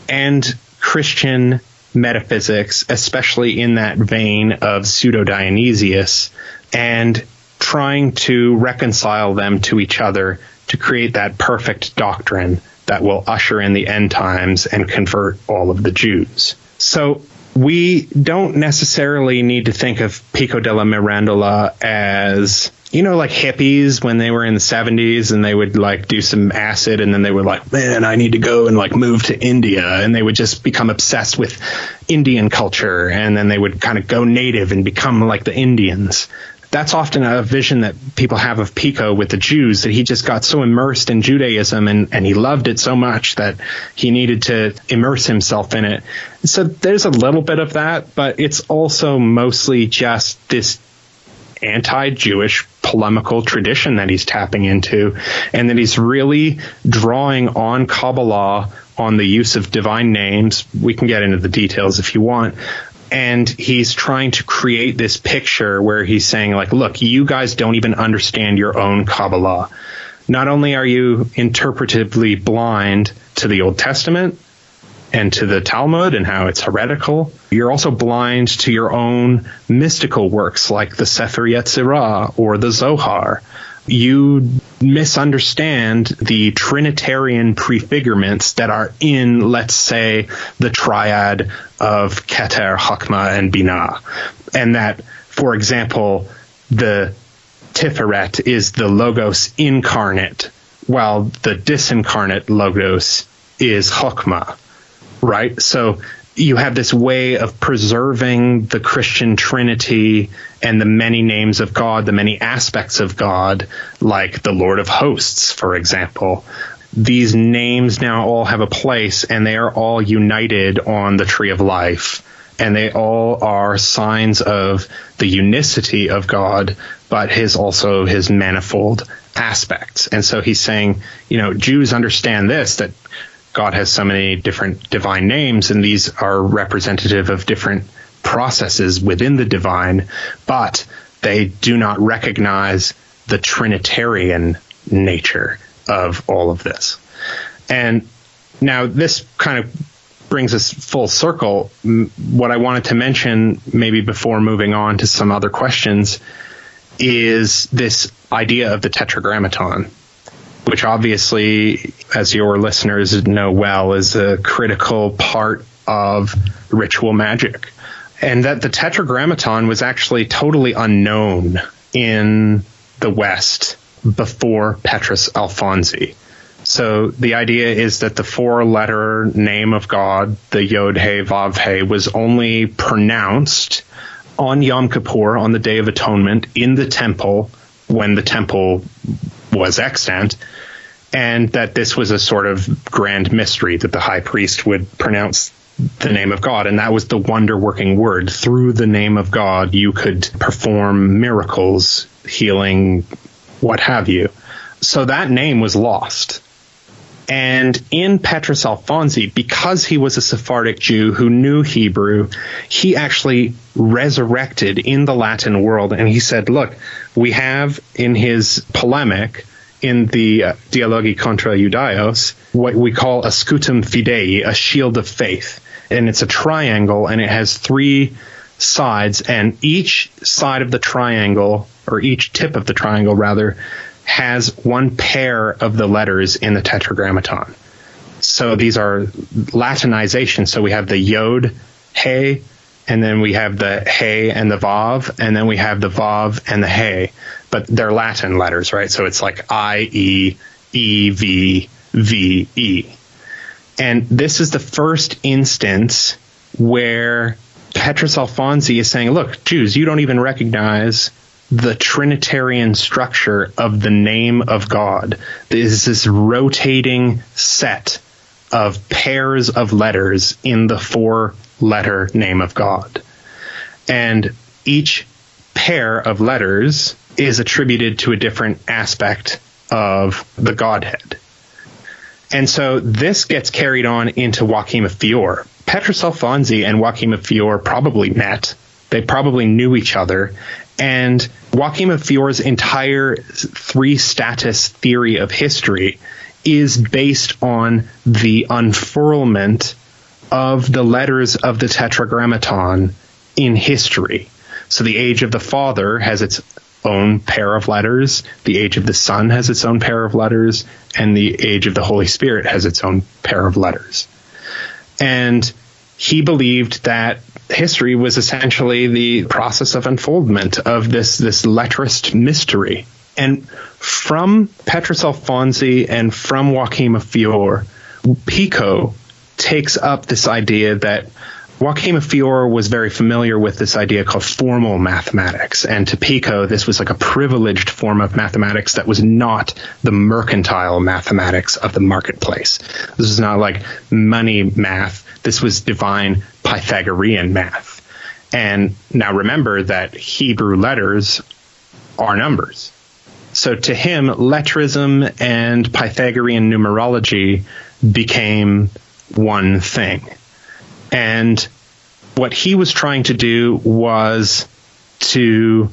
and Christian metaphysics, especially in that vein of Pseudo-Dionysius, and trying to reconcile them to each other to create that perfect doctrine that will usher in the end times and convert all of the Jews. So we don't necessarily need to think of Pico della Mirandola as, like hippies when they were in the 70s and they would like do some acid and then they were like, man, I need to go and like move to India. And they would just become obsessed with Indian culture. And then they would kind of go native and become like the Indians. That's often a vision that people have of Pico with the Jews, that he just got so immersed in Judaism and he loved it so much that he needed to immerse himself in it. So there's a little bit of that, but it's also mostly just this anti-Jewish polemical tradition that he's tapping into, and that he's really drawing on Kabbalah, on the use of divine names. We can get into the details if you want. And he's trying to create this picture where he's saying, like, look, you guys don't even understand your own Kabbalah. Not only are you interpretively blind to the Old Testament and to the Talmud and how it's heretical, you're also blind to your own mystical works like the Sefer Yetzirah or the Zohar. You misunderstand the Trinitarian prefigurements that are in, let's say, the triad of Keter, Chokmah, and Binah. And that, for example, the Tiferet is the Logos incarnate, while the disincarnate Logos is Chokmah, right? So you have this way of preserving the Christian Trinity and the many names of God, the many aspects of God, like the Lord of Hosts, for example. These names now all have a place, and they are all united on the Tree of Life. And they all are signs of the unicity of God, but also his manifold aspects. And so he's saying, Jews understand this, that God has so many different divine names, and these are representative of different processes within the divine, but they do not recognize the Trinitarian nature of all of this. And now this kind of brings us full circle. What I wanted to mention, maybe before moving on to some other questions, is this idea of the Tetragrammaton, which obviously, as your listeners know well, is a critical part of ritual magic. And that the Tetragrammaton was actually totally unknown in the West before Petrus Alfonsi. So the idea is that the 4-letter name of God, the Yod He Vav He, was only pronounced on Yom Kippur, on the Day of Atonement, in the temple, when the temple was extant, and that this was a sort of grand mystery that the high priest would pronounce the name of God, and that was the wonder-working word. Through the name of God, you could perform miracles, healing, what have you. So that name was lost. And in Petrus Alfonsi, because he was a Sephardic Jew who knew Hebrew, he actually resurrected in the Latin world, and he said, look, we have in his polemic, in the Dialogi contra Judaios, what we call a scutum fidei, a shield of faith. And it's a triangle, and it has 3 sides, and each side of the triangle, or each tip of the triangle, rather, has one pair of the letters in the Tetragrammaton. So these are Latinizations. So we have the Yod, He, and then we have the He and the Vav, and then we have the Vav and the He. But they're Latin letters, right? So it's like I, E, E, V, V, E. And this is the first instance where Petrus Alfonsi is saying, look, Jews, you don't even recognize the Trinitarian structure of the name of God. There's this rotating set of pairs of letters in the 4-letter name of God. And each pair of letters is attributed to a different aspect of the Godhead. And so this gets carried on into Joachim of Fiore. Petrus Alfonsi and Joachim of Fiore probably met. They probably knew each other. And Joachim of Fiore's entire 3-status theory of history is based on the unfurlment of the letters of the Tetragrammaton in history. So the age of the Father has its own pair of letters, the age of the Son has its own pair of letters, and the age of the Holy Spirit has its own pair of letters. And he believed that history was essentially the process of unfoldment of this letterist mystery. And from Petrus Alfonsi and from Joachim of Fiore, Pico takes up this idea that Joachim of Fiore was very familiar with this idea called formal mathematics. And to Pico, this was like a privileged form of mathematics that was not the mercantile mathematics of the marketplace. This is not like money math. This was divine Pythagorean math. And now remember that Hebrew letters are numbers. So to him, lettrism and Pythagorean numerology became one thing. And what he was trying to do was to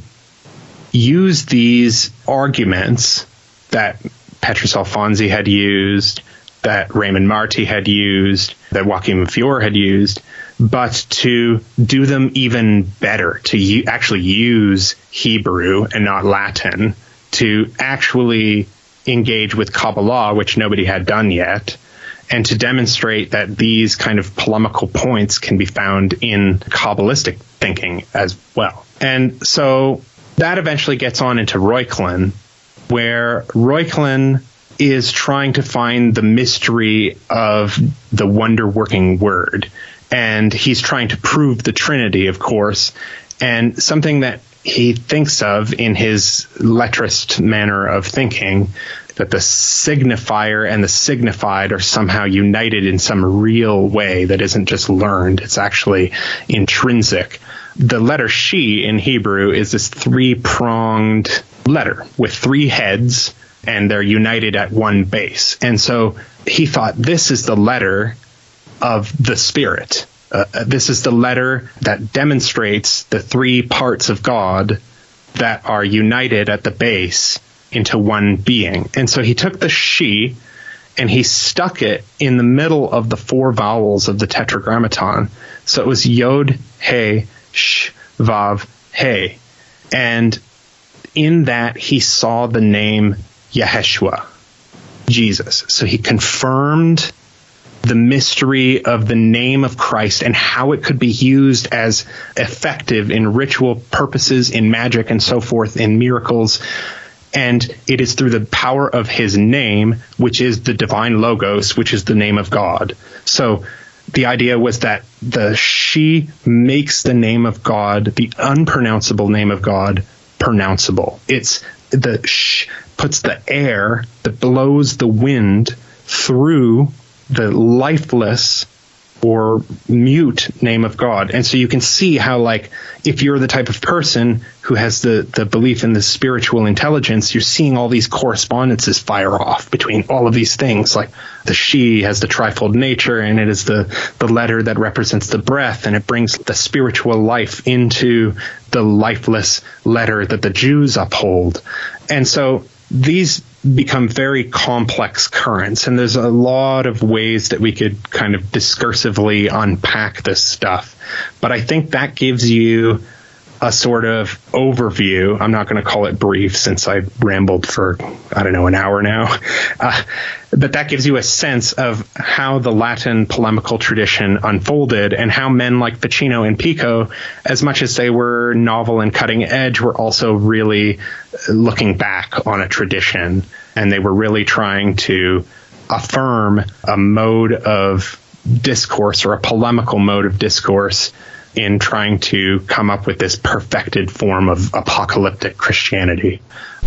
use these arguments that Petrus Alfonsi had used, that Raymond Marti had used, that Joachim of Fiore had used, but to do them even better, to actually use Hebrew and not Latin, to actually engage with Kabbalah, which nobody had done yet, and to demonstrate that these kind of polemical points can be found in Kabbalistic thinking as well. And so that eventually gets on into Reuchlin, where Reuchlin is trying to find the mystery of the wonder-working word. And he's trying to prove the Trinity, of course, and something that he thinks of in his lettrist manner of thinking, that the signifier and the signified are somehow united in some real way that isn't just learned, it's actually intrinsic. The letter she in Hebrew is this three-pronged letter with three heads, and they're united at one base. And so he thought, this is the letter of the Spirit. This is the letter that demonstrates the three parts of God that are united at the base into one being. And so he took the she and he stuck it in the middle of the four vowels of the tetragrammaton. So it was yod, he, sh, vav, he. And in that he saw the name Yeshua, Jesus. So he confirmed the mystery of the name of Christ and how it could be used as effective in ritual purposes, in magic and so forth, in miracles. And it is through the power of his name, which is the divine logos, which is the name of God. So the idea was that the she makes the name of God, the unpronounceable name of God, pronounceable. It's the sh puts the air that blows the wind through the lifeless or mute name of God. And so you can see how, like, if you're the type of person who has the belief in the spiritual intelligence, you're seeing all these correspondences fire off between all of these things. Like the she has the trifold nature, and it is the letter that represents the breath, and it brings the spiritual life into the lifeless letter that the Jews uphold. And so these become very complex currents, and there's a lot of ways that we could kind of discursively unpack this stuff. But I think that gives you a sort of overview. I'm not going to call it brief since I rambled for, an hour now. But that gives you a sense of how the Latin polemical tradition unfolded and how men like Ficino and Pico, as much as they were novel and cutting edge, were also really looking back on a tradition. And they were really trying to affirm a mode of discourse, or a polemical mode of discourse, in trying to come up with this perfected form of apocalyptic Christianity.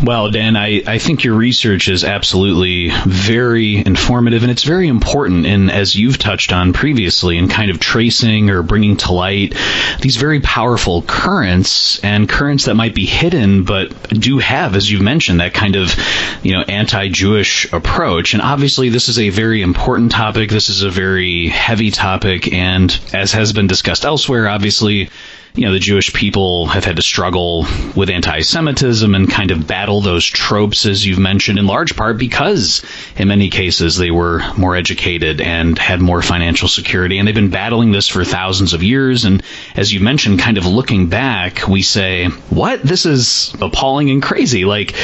Well, Dan, I think your research is absolutely very informative, and it's very important in, as you've touched on previously, in kind of tracing or bringing to light these very powerful currents, and currents that might be hidden but do have, as you've mentioned, that kind of, anti-Jewish approach. And obviously this is a very important topic. This is a very heavy topic, and as has been discussed elsewhere, obviously the Jewish people have had to struggle with anti-Semitism and kind of battle those tropes, as you've mentioned, in large part because in many cases they were more educated and had more financial security. And they've been battling this for thousands of years. And as you mentioned, kind of looking back, we say, what? This is appalling and crazy. Like,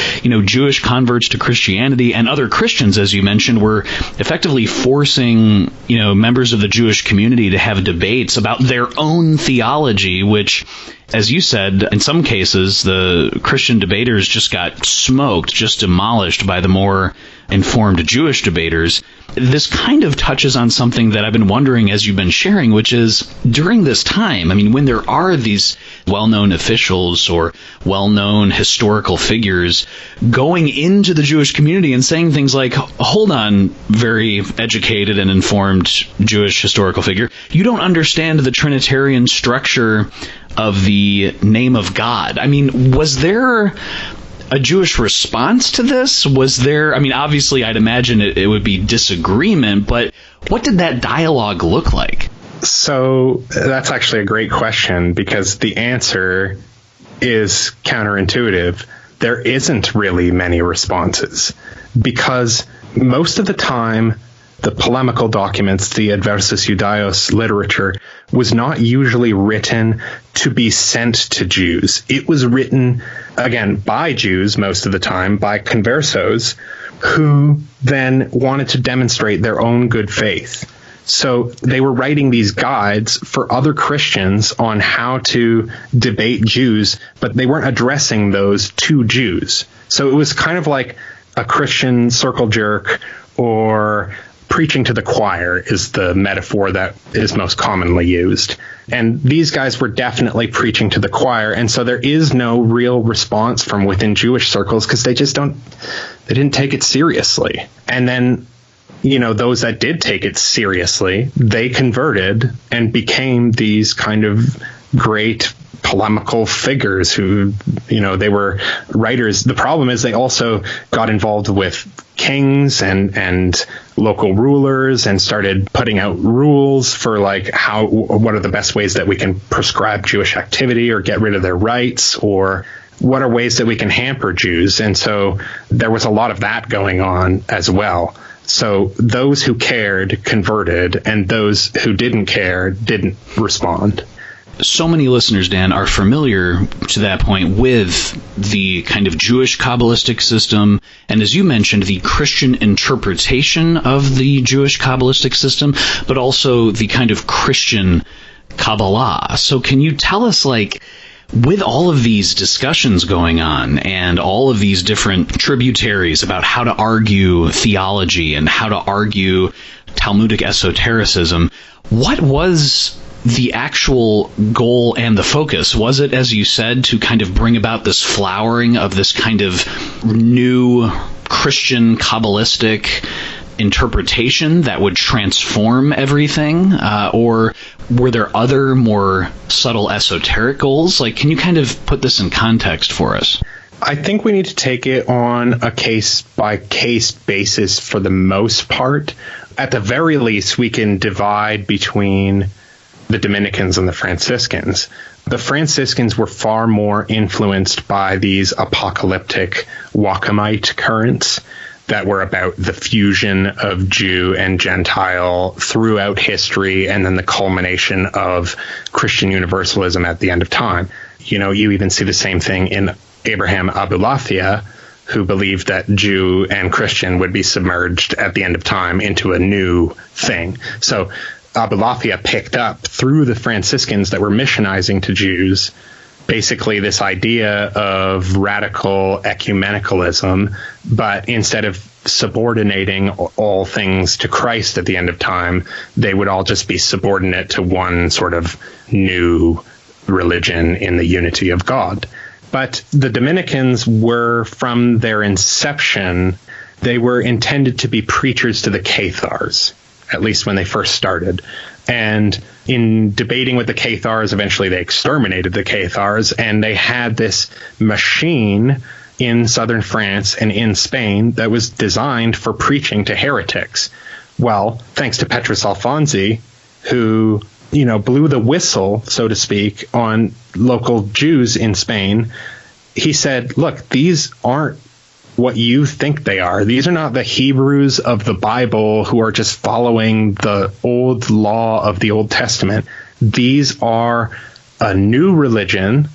Jewish converts to Christianity and other Christians, as you mentioned, were effectively forcing, members of the Jewish community to have debates about their own theology, which, as you said, in some cases, the Christian debaters just got smoked, just demolished by the more informed Jewish debaters. This kind of touches on something that I've been wondering as you've been sharing, which is during this time, when there are these well-known officials or well-known historical figures going into the Jewish community and saying things like, hold on, very educated and informed Jewish historical figure, you don't understand the Trinitarian structure of the name of God. Was there a Jewish response to this? Was there, obviously I'd imagine it would be disagreement, but what did that dialogue look like? So that's actually a great question, because the answer is counterintuitive. There isn't really many responses, because most of the time the polemical documents, the Adversus Judaios literature, was not usually written to be sent to Jews. It was written, again, by Jews most of the time, by conversos, who then wanted to demonstrate their own good faith. So they were writing these guides for other Christians on how to debate Jews, but they weren't addressing those to Jews. So it was kind of like a Christian circle jerk, or preaching to the choir is the metaphor that is most commonly used. And these guys were definitely preaching to the choir. And so there is no real response from within Jewish circles, because they didn't take it seriously. And then, those that did take it seriously, they converted and became these kind of great polemical figures who, they were writers. The problem is they also got involved with kings and local rulers and started putting out rules for what are the best ways that we can prescribe Jewish activity or get rid of their rights, or what are ways that we can hamper Jews. And so there was a lot of that going on as well. So those who cared converted, and those who didn't care didn't respond. So many listeners, Dan, are familiar to that point with the kind of Jewish Kabbalistic system, and as you mentioned, the Christian interpretation of the Jewish Kabbalistic system, but also the kind of Christian Kabbalah. So can you tell us, with all of these discussions going on and all of these different tributaries about how to argue theology and how to argue Talmudic esotericism, what was the actual goal and the focus? Was it, as you said, to kind of bring about this flowering of this kind of new Christian Kabbalistic interpretation that would transform everything? Or were there other more subtle esoteric goals? Can you kind of put this in context for us? I think we need to take it on a case-by-case basis for the most part. At the very least, we can divide between the Dominicans and the Franciscans. The Franciscans were far more influenced by these apocalyptic Joachimite currents that were about the fusion of Jew and Gentile throughout history, and then the culmination of Christian universalism at the end of time. You even see the same thing in Abraham Abulafia, who believed that Jew and Christian would be submerged at the end of time into a new thing. So Abulafia picked up through the Franciscans that were missionizing to Jews basically this idea of radical ecumenicalism, but instead of subordinating all things to Christ at the end of time, they would all just be subordinate to one sort of new religion in the unity of God. But the Dominicans were, from their inception, they were intended to be preachers to the Cathars, at least when they first started. And in debating with the Cathars, eventually they exterminated the Cathars, and they had this machine in southern France and in Spain that was designed for preaching to heretics. Well, thanks to Petrus Alfonsi, who blew the whistle, so to speak, on local Jews in Spain, he said, look, these aren't what you think they are. These are not the Hebrews of the Bible who are just following the old law of the Old Testament. These are a new religion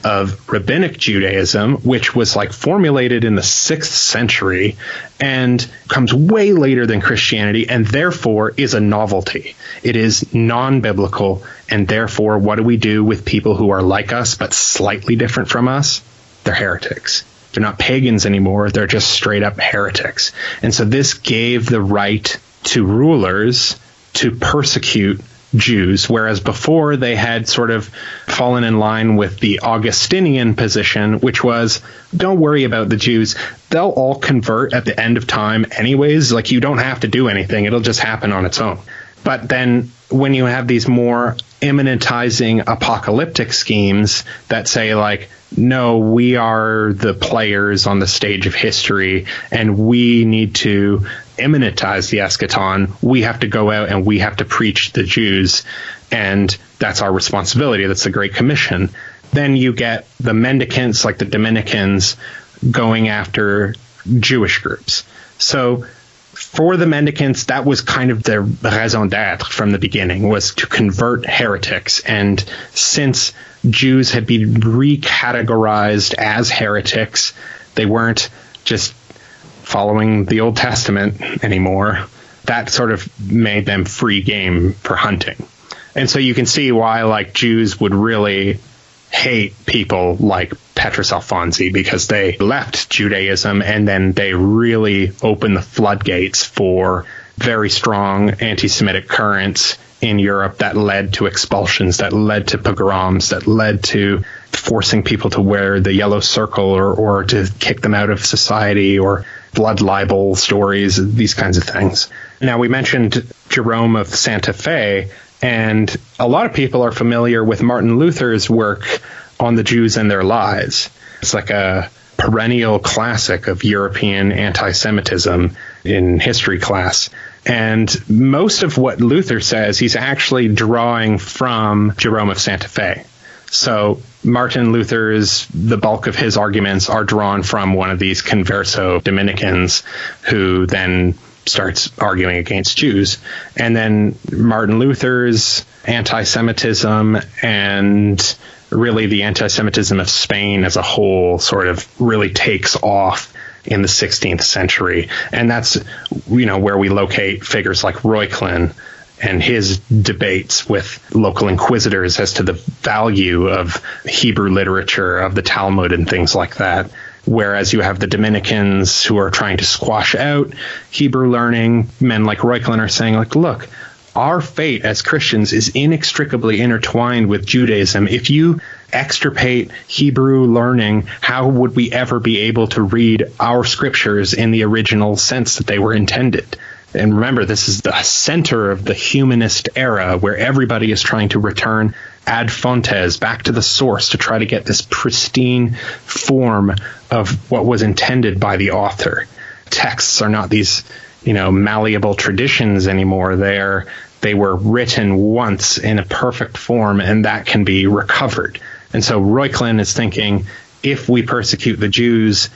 of rabbinic Judaism, which was formulated in the 6th century and comes way later than Christianity, and therefore is a novelty. It is non-biblical, and therefore what do we do with people who are like us but slightly different from us? They're heretics. They're not pagans anymore. They're just straight up heretics. And so this gave the right to rulers to persecute Jews, whereas before they had sort of fallen in line with the Augustinian position, which was, don't worry about the Jews. They'll all convert at the end of time anyways. You don't have to do anything. It'll just happen on its own. But then when you have these more immanentizing apocalyptic schemes that say no, we are the players on the stage of history and we need to immanentize the eschaton, we have to go out and we have to preach the Jews, and that's our responsibility. That's the Great Commission. Then you get the mendicants, like the Dominicans, going after Jewish groups. So for the mendicants, that was kind of their raison d'être from the beginning, was to convert heretics. And since Jews had been recategorized as heretics, they weren't just following the Old Testament anymore. That sort of made them free game for hunting. And so you can see why Jews would really hate people like Petrus Alfonsi, because they left Judaism and then they really opened the floodgates for very strong anti-Semitic currents in Europe that led to expulsions, that led to pogroms, that led to forcing people to wear the yellow circle or to kick them out of society, or blood libel stories, these kinds of things. Now, we mentioned Jerome of Santa Fe, and a lot of people are familiar with Martin Luther's work on the Jews and their lies. It's like a perennial classic of European anti-Semitism in history class. And most of what Luther says, he's actually drawing from Jerome of Santa Fe. So Martin Luther's, the bulk of his arguments are drawn from one of these converso Dominicans who then starts arguing against Jews. And then Martin Luther's anti-Semitism and really the anti-Semitism of Spain as a whole sort of really takes off in the 16th century. And that's, where we locate figures like Reuchlin and his debates with local inquisitors as to the value of Hebrew literature, of the Talmud and things like that. Whereas you have the Dominicans who are trying to squash out Hebrew learning. Men like Reuchlin are saying, look, our fate as Christians is inextricably intertwined with Judaism. If you extirpate Hebrew learning, how would we ever be able to read our scriptures in the original sense that they were intended? And remember, this is the center of the humanist era, where everybody is trying to return ad fontes, back to the source, to try to get this pristine form of what was intended by the author. Texts are not these, malleable traditions anymore. They were written once in a perfect form, and that can be recovered. And so Reuchlin is thinking, if we persecute the Jews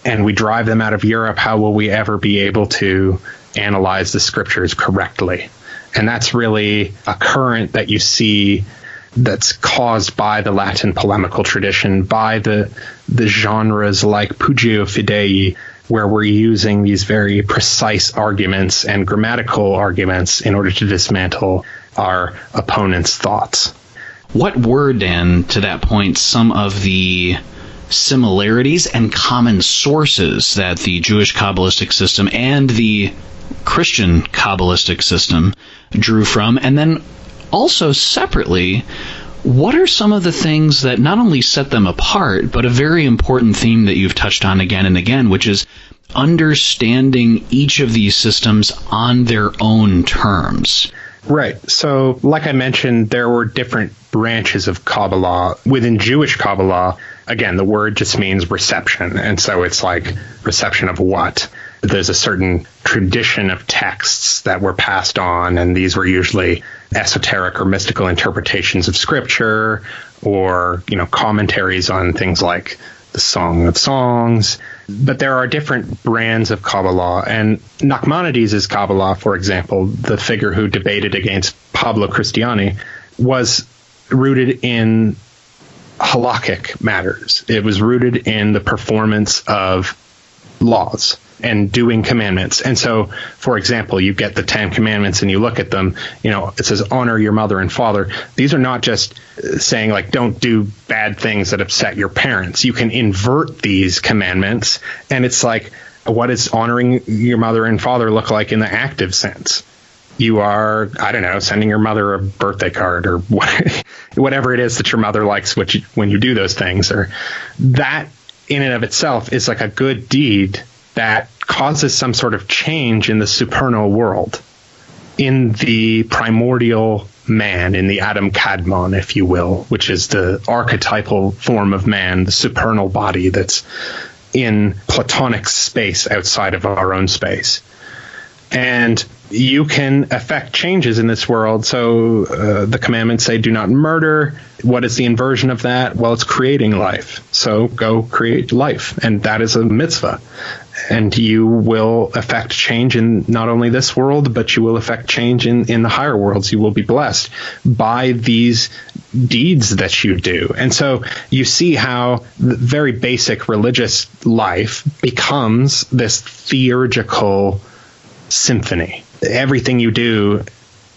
and we drive them out of Europe, how will we ever be able to analyze the scriptures correctly? And that's really a current that you see that's caused by the Latin polemical tradition, by the genres like Pugio Fidei, where we're using these very precise arguments and grammatical arguments in order to dismantle our opponent's thoughts. What were, Dan, to that point, some of the similarities and common sources that the Jewish Kabbalistic system and the Christian Kabbalistic system drew from? And then also separately, what are some of the things that not only set them apart, but a very important theme that you've touched on again and again, which is understanding each of these systems on their own terms? Right. So, like I mentioned, there were different branches of Kabbalah. Within Jewish Kabbalah, again, the word just means reception. And so it's like reception of what? There's a certain tradition of texts that were passed on, and these were usually esoteric or mystical interpretations of scripture, or, commentaries on things like the Song of Songs. But there are different brands of Kabbalah, and Nachmanides' Kabbalah, for example, the figure who debated against Pablo Cristiani, was rooted in halakhic matters. It was rooted in the performance of laws and doing commandments. And so, for example, you get the 10 commandments and you look at them, it says, honor your mother and father. These are not just saying, like, don't do bad things that upset your parents. You can invert these commandments, and it's like, what does honoring your mother and father look like in the active sense? You are, sending your mother a birthday card, or whatever it is that your mother likes when you do those things. Or that in and of itself is like a good deed that causes some sort of change in the supernal world, in the primordial man, in the Adam Kadmon, if you will, which is the archetypal form of man, the supernal body that's in Platonic space outside of our own space. And you can affect changes in this world. So the commandments say, do not murder. What is the inversion of that? Well, it's creating life. So go create life. And that is a mitzvah. And you will affect change in not only this world, but you will affect change in the higher worlds. You will be blessed by these deeds that you do. And so you see how the very basic religious life becomes this theurgical symphony. Everything you do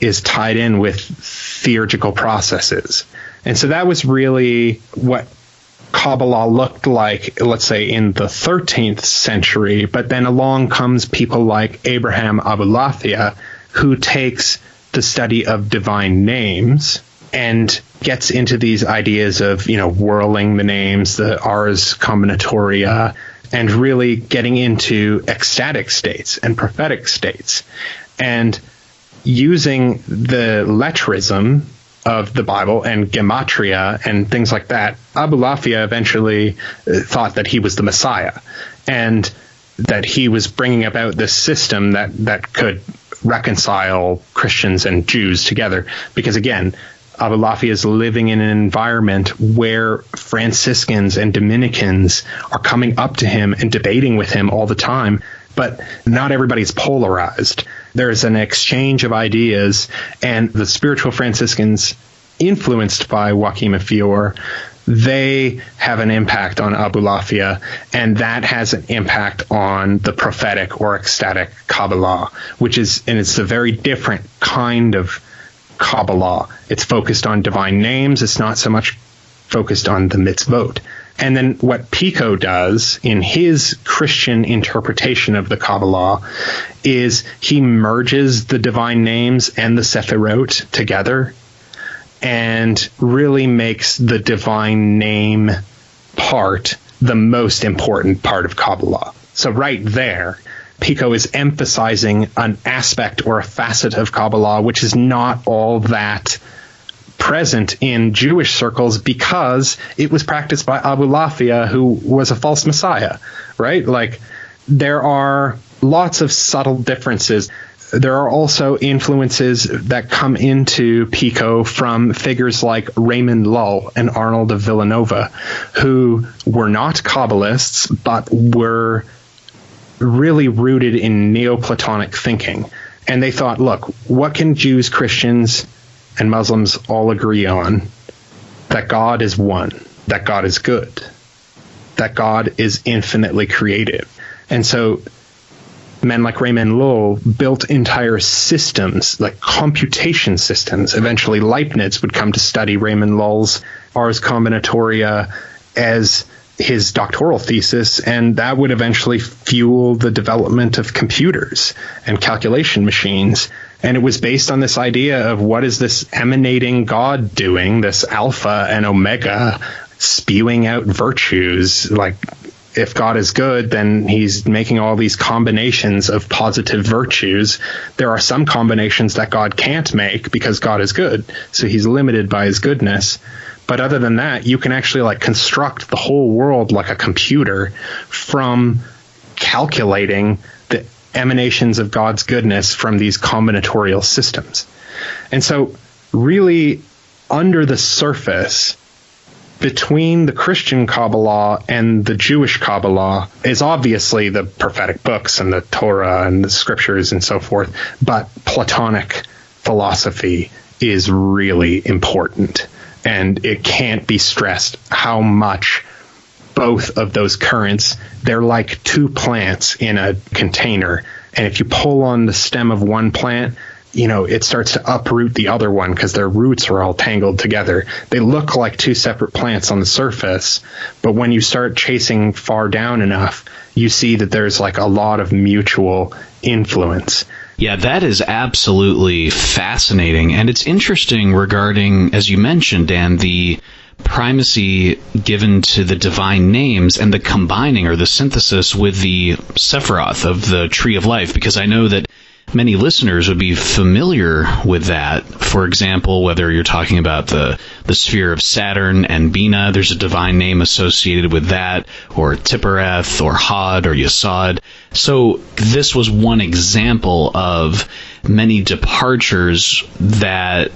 is tied in with theurgical processes. And so that was really what Kabbalah looked like, let's say, in the 13th century. But then along comes people like Abraham Abulafia, who takes the study of divine names and gets into these ideas of, whirling the names, the ars combinatoria, and really getting into ecstatic states and prophetic states, and using the letterism of the Bible and gematria and things like that. Abulafia eventually thought that he was the Messiah, and that he was bringing about this system that could reconcile Christians and Jews together. Because again, Abulafia is living in an environment where Franciscans and Dominicans are coming up to him and debating with him all the time, but not everybody's polarized. There's an exchange of ideas, and the spiritual Franciscans, influenced by Joachim of Fiore, they have an impact on Abulafia, and that has an impact on the prophetic or ecstatic Kabbalah, it's a very different kind of Kabbalah. It's focused on divine names. It's not so much focused on the mitzvot. And then what Pico does in his Christian interpretation of the Kabbalah is he merges the divine names and the Sephirot together, and really makes the divine name part the most important part of Kabbalah. So right there, Pico is emphasizing an aspect or a facet of Kabbalah which is not all that present in Jewish circles, because it was practiced by Abulafia, who was a false messiah, right? Like, there are lots of subtle differences. There are also influences that come into Pico from figures like Raymond Lull and Arnold of Villanova, who were not Kabbalists, but were really rooted in Neoplatonic thinking. And they thought, look, what can Jews, Christians, and Muslims all agree on? That God is one, that God is good, that God is infinitely creative. And so men like Raymond Lull built entire systems, like computation systems. Eventually Leibniz would come to study Raymond Lull's Ars Combinatoria as his doctoral thesis, and that would eventually fuel the development of computers and calculation machines. And it was based on this idea of, what is this emanating God doing, this alpha and omega spewing out virtues? Like, if God is good, then he's making all these combinations of positive virtues. There are some combinations that God can't make because God is good, so he's limited by his goodness. But other than that, you can actually construct the whole world like a computer from calculating the emanations of God's goodness from these combinatorial systems. And so really under the surface, between the Christian Kabbalah and the Jewish Kabbalah, is obviously the prophetic books and the Torah and the scriptures and so forth, but Platonic philosophy is really important. And it can't be stressed how much both of those currents, they're like two plants in a container. And if you pull on the stem of one plant, it starts to uproot the other one because their roots are all tangled together. They look like two separate plants on the surface, but when you start chasing far down enough, you see that there's like a lot of mutual influence. Yeah, that is absolutely fascinating. And it's interesting regarding, as you mentioned, Dan, the primacy given to the divine names and the combining or the synthesis with the Sephiroth of the Tree of Life, because I know that many listeners would be familiar with that. For example, whether you're talking about the sphere of Saturn and Bina, there's a divine name associated with that, or Tiphereth, or Hod, or Yesod. So this was one example of many departures that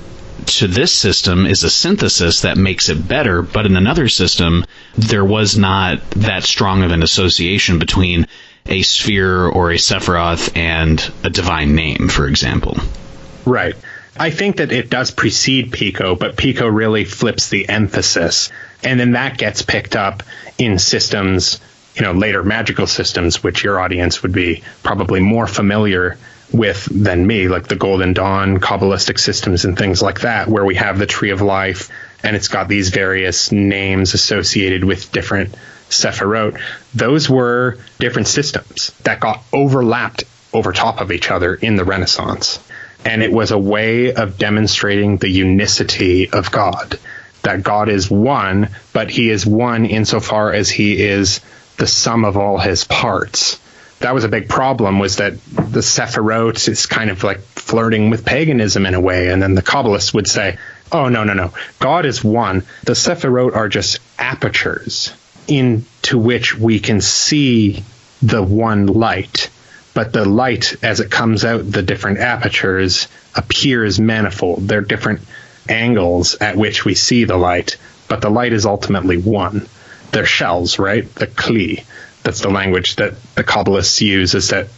to this system is a synthesis that makes it better, but in another system, there was not that strong of an association between a sphere or a Sephiroth and a divine name, for example. Right. I think that it does precede Pico, but Pico really flips the emphasis. And then that gets picked up in systems, later magical systems, which your audience would be probably more familiar with than me, like the Golden Dawn, Kabbalistic systems and things like that, where we have the Tree of Life, and it's got these various names associated with different Sephirot. Those were different systems that got overlapped over top of each other in the Renaissance. And it was a way of demonstrating the unicity of God, that God is one, but he is one insofar as he is the sum of all his parts. That was a big problem, was that the Sephirot is kind of like flirting with paganism in a way. And then the Kabbalists would say, oh, no. God is one. The Sephirot are just apertures into which we can see the one light. But the light, as it comes out the different apertures, appears manifold. There are different angles at which we see the light, but the light is ultimately one. They're shells, right? The kli. That's the language that the Kabbalists use, is that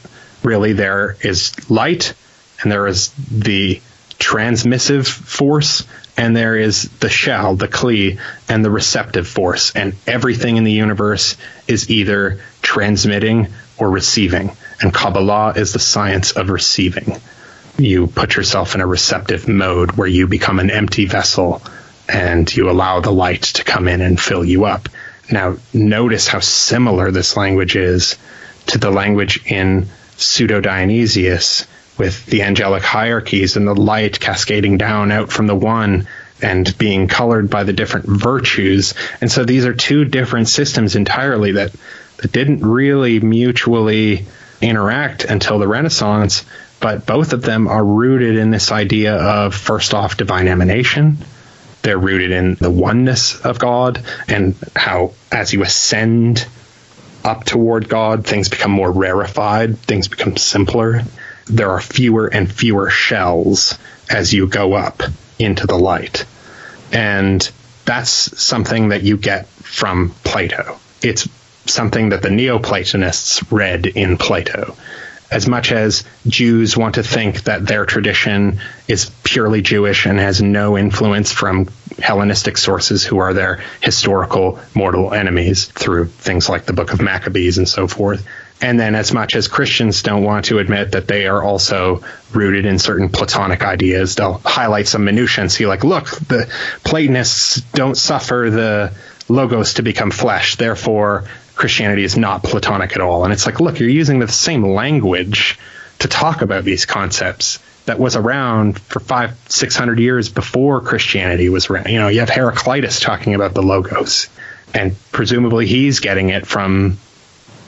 really there is light, and there is the transmissive force, and there is the shell, the kli, and the receptive force. And everything in the universe is either transmitting or receiving. And Kabbalah is the science of receiving. You put yourself in a receptive mode where you become an empty vessel and you allow the light to come in and fill you up. Now, notice how similar this language is to the language in Pseudo-Dionysius with the angelic hierarchies and the light cascading down out from the one and being colored by the different virtues. And so these are two different systems entirely that didn't really mutually interact until the Renaissance, but both of them are rooted in this idea of, first off, divine emanation. They're rooted in the oneness of God, and how as you ascend up toward God, things become more rarefied, things become simpler. There are fewer and fewer shells as you go up into the light. And that's something that you get from Plato. It's something that the Neoplatonists read in Plato. As much as Jews want to think that their tradition is purely Jewish and has no influence from Hellenistic sources who are their historical mortal enemies through things like the Book of Maccabees and so forth. And then as much as Christians don't want to admit that they are also rooted in certain Platonic ideas, they'll highlight some minutiae and see like, look, the Platonists don't suffer the logos to become flesh, therefore Christianity is not Platonic at all. And it's like, look, you're using the same language to talk about these concepts that was around for 500-600 years before Christianity was around. You have Heraclitus talking about the logos, and presumably he's getting it from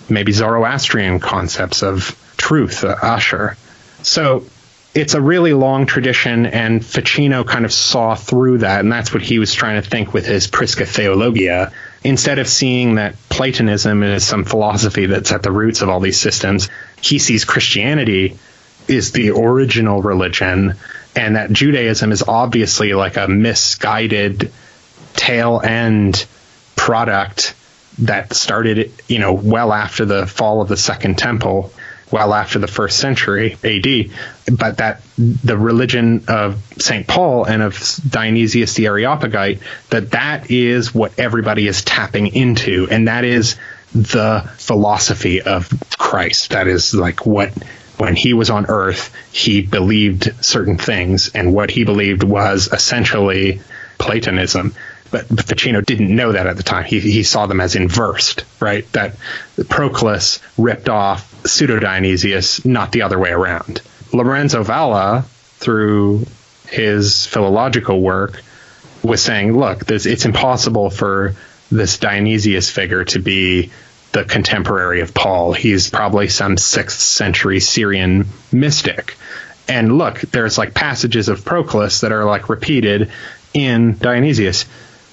maybe Zoroastrian concepts of truth, Asher. So it's a really long tradition, and Ficino kind of saw through that, and that's what he was trying to think with his Prisca Theologia. Instead of seeing that Platonism is some philosophy that's at the roots of all these systems, he sees Christianity is the original religion and that Judaism is obviously like a misguided tail end product that started, well after the fall of the Second Temple, well after the 1st century AD, but that the religion of St. Paul and of Dionysius the Areopagite, that is what everybody is tapping into, and that is the philosophy of Christ. That is like when he was on earth, he believed certain things, and what he believed was essentially Platonism. But Ficino didn't know that at the time. He saw them as inversed, right? That Proclus ripped off Pseudo-Dionysius, not the other way around. Lorenzo Valla, through his philological work, was saying, look, it's impossible for this Dionysius figure to be the contemporary of Paul. He's probably some 6th century Syrian mystic. And look, there's like passages of Proclus that are like repeated in Dionysius.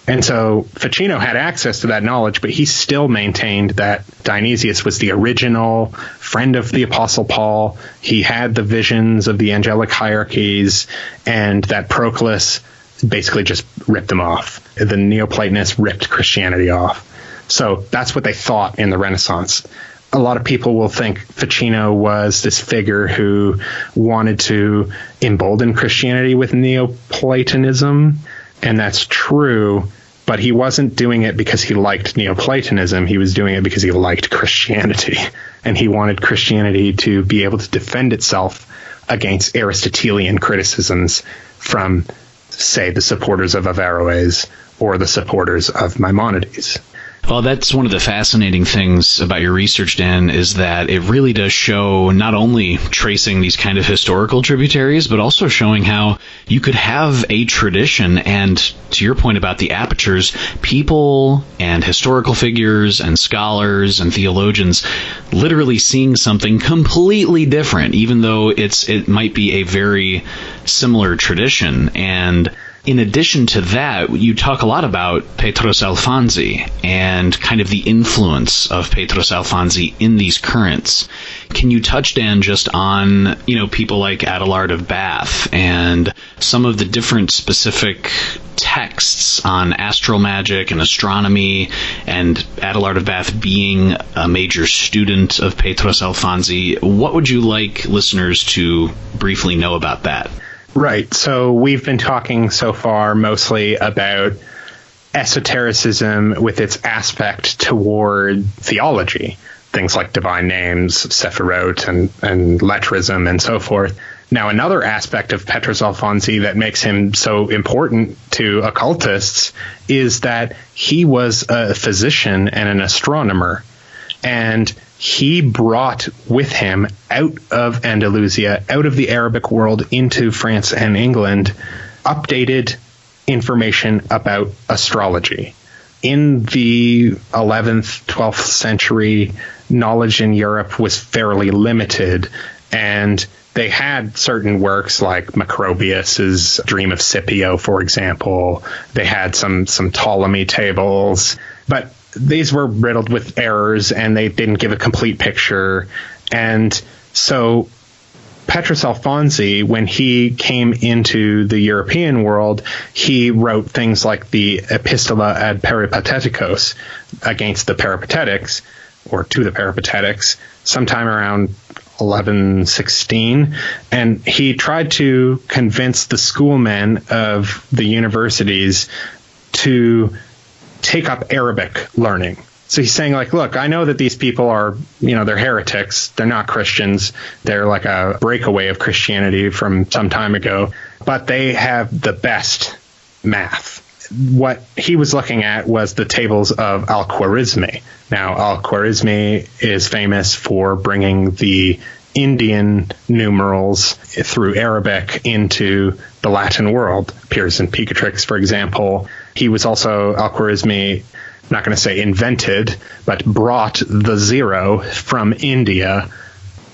And so Ficino had access to that knowledge, but he still maintained that Dionysius was the original friend of the Apostle Paul. He had the visions of the angelic hierarchies, and that Proclus basically just ripped them off. The Neoplatonists ripped Christianity off. So that's what they thought in the Renaissance. A lot of people will think Ficino was this figure who wanted to embolden Christianity with Neoplatonism, and that's true, but he wasn't doing it because he liked Neoplatonism. He was doing it because he liked Christianity, and he wanted Christianity to be able to defend itself against Aristotelian criticisms from, say, the supporters of Averroes or the supporters of Maimonides. Well, that's one of the fascinating things about your research, Dan, is that it really does show not only tracing these kind of historical tributaries, but also showing how you could have a tradition and, to your point about the apertures, people and historical figures and scholars and theologians literally seeing something completely different, even though it might be a very similar tradition. And in addition to that, you talk a lot about Petrus Alfonsi and kind of the influence of Petrus Alfonsi in these currents. Can you touch, Dan, just on, people like Adelard of Bath and some of the different specific texts on astral magic and astronomy, and Adelard of Bath being a major student of Petrus Alfonsi? What would you like listeners to briefly know about that? Right. So we've been talking so far mostly about esotericism with its aspect toward theology, things like divine names, Sephirot, and Letrism, and so forth. Now, another aspect of Petrus Alfonsi that makes him so important to occultists is that he was a physician and an astronomer, and he brought with him out of Andalusia, out of the Arabic world, into France and England, updated information about astrology. In the 11th, 12th century, knowledge in Europe was fairly limited, and they had certain works like Macrobius's Dream of Scipio, for example. They had some Ptolemy tables, but these were riddled with errors, and they didn't give a complete picture. And so Petrus Alfonsi, when he came into the European world, he wrote things like the Epistola ad Peripateticos against the Peripatetics, or to the Peripatetics, sometime around 1116. And he tried to convince the schoolmen of the universities to take up Arabic learning. So he's saying, like, look, I know that these people are, they're heretics. They're not Christians. They're like a breakaway of Christianity from some time ago, but they have the best math. What he was looking at was the tables of Al-Khwarizmi. Now, Al-Khwarizmi is famous for bringing the Indian numerals through Arabic into the Latin world. Appears in Picatrix, for example. He was also, Al-Khwarizmi, I'm not going to say invented, but brought the zero from India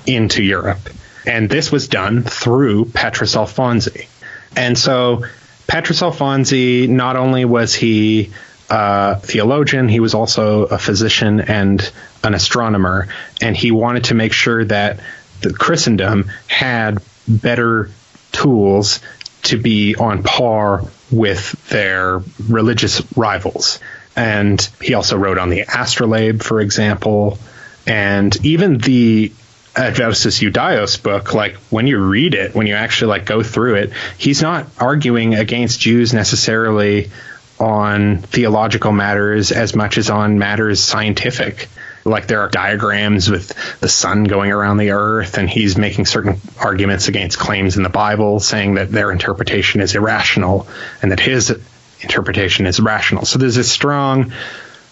into Europe. And this was done through Petrus Alfonsi. And so Petrus Alfonsi, not only was he a theologian, he was also a physician and an astronomer. And he wanted to make sure that the Christendom had better tools to be on par with their religious rivals. And he also wrote on the astrolabe, for example, and even the Adversus Judaios book, like when you read it, when you actually like go through it, he's not arguing against Jews necessarily on theological matters as much as on matters scientific. Like there are diagrams with the sun going around the earth, and he's making certain arguments against claims in the Bible, saying that their interpretation is irrational and that his interpretation is rational. So there's a strong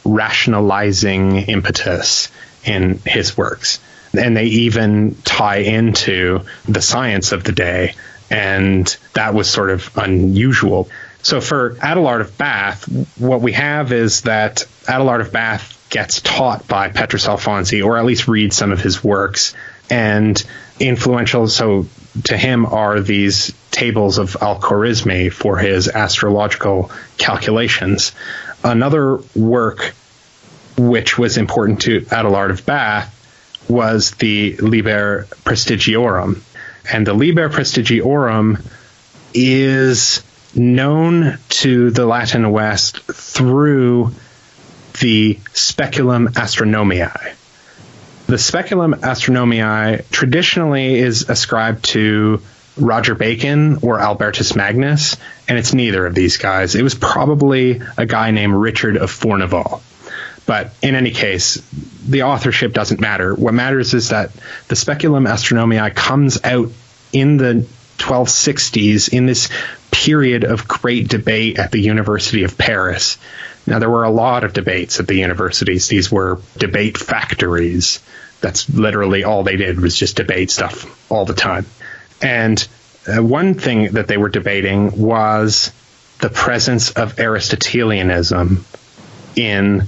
rationalizing impetus in his works. And they even tie into the science of the day, and that was sort of unusual. So for Adelard of Bath, what we have is that Adelard of Bath gets taught by Petrus Alfonsi, or at least reads some of his works, and influential so to him are these tables of Al-Khwarizmi for his astrological calculations. Another work which was important to Adelard of Bath was the Liber Prestigiorum. And the Liber Prestigiorum is known to the Latin West through the Speculum Astronomiae. The Speculum Astronomiae traditionally is ascribed to Roger Bacon or Albertus Magnus, and it's neither of these guys. It was probably a guy named Richard of Fournival. But in any case, the authorship doesn't matter. What matters is that the Speculum Astronomiae comes out in the 1260s in this period of great debate at the University of Paris. Now, there were a lot of debates at the universities. These were debate factories. That's literally all they did, was just debate stuff all the time. And one thing that they were debating was the presence of Aristotelianism in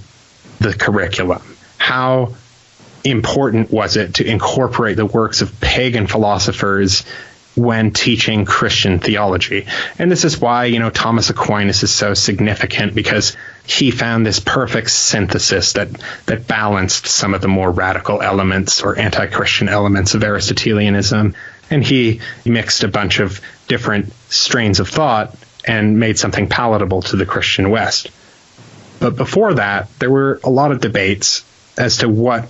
the curriculum. How important was it to incorporate the works of pagan philosophers when teaching Christian theology? And this is why, Thomas Aquinas is so significant, because he found this perfect synthesis that balanced some of the more radical elements or anti-Christian elements of Aristotelianism. And he mixed a bunch of different strains of thought and made something palatable to the Christian West. But before that, there were a lot of debates as to what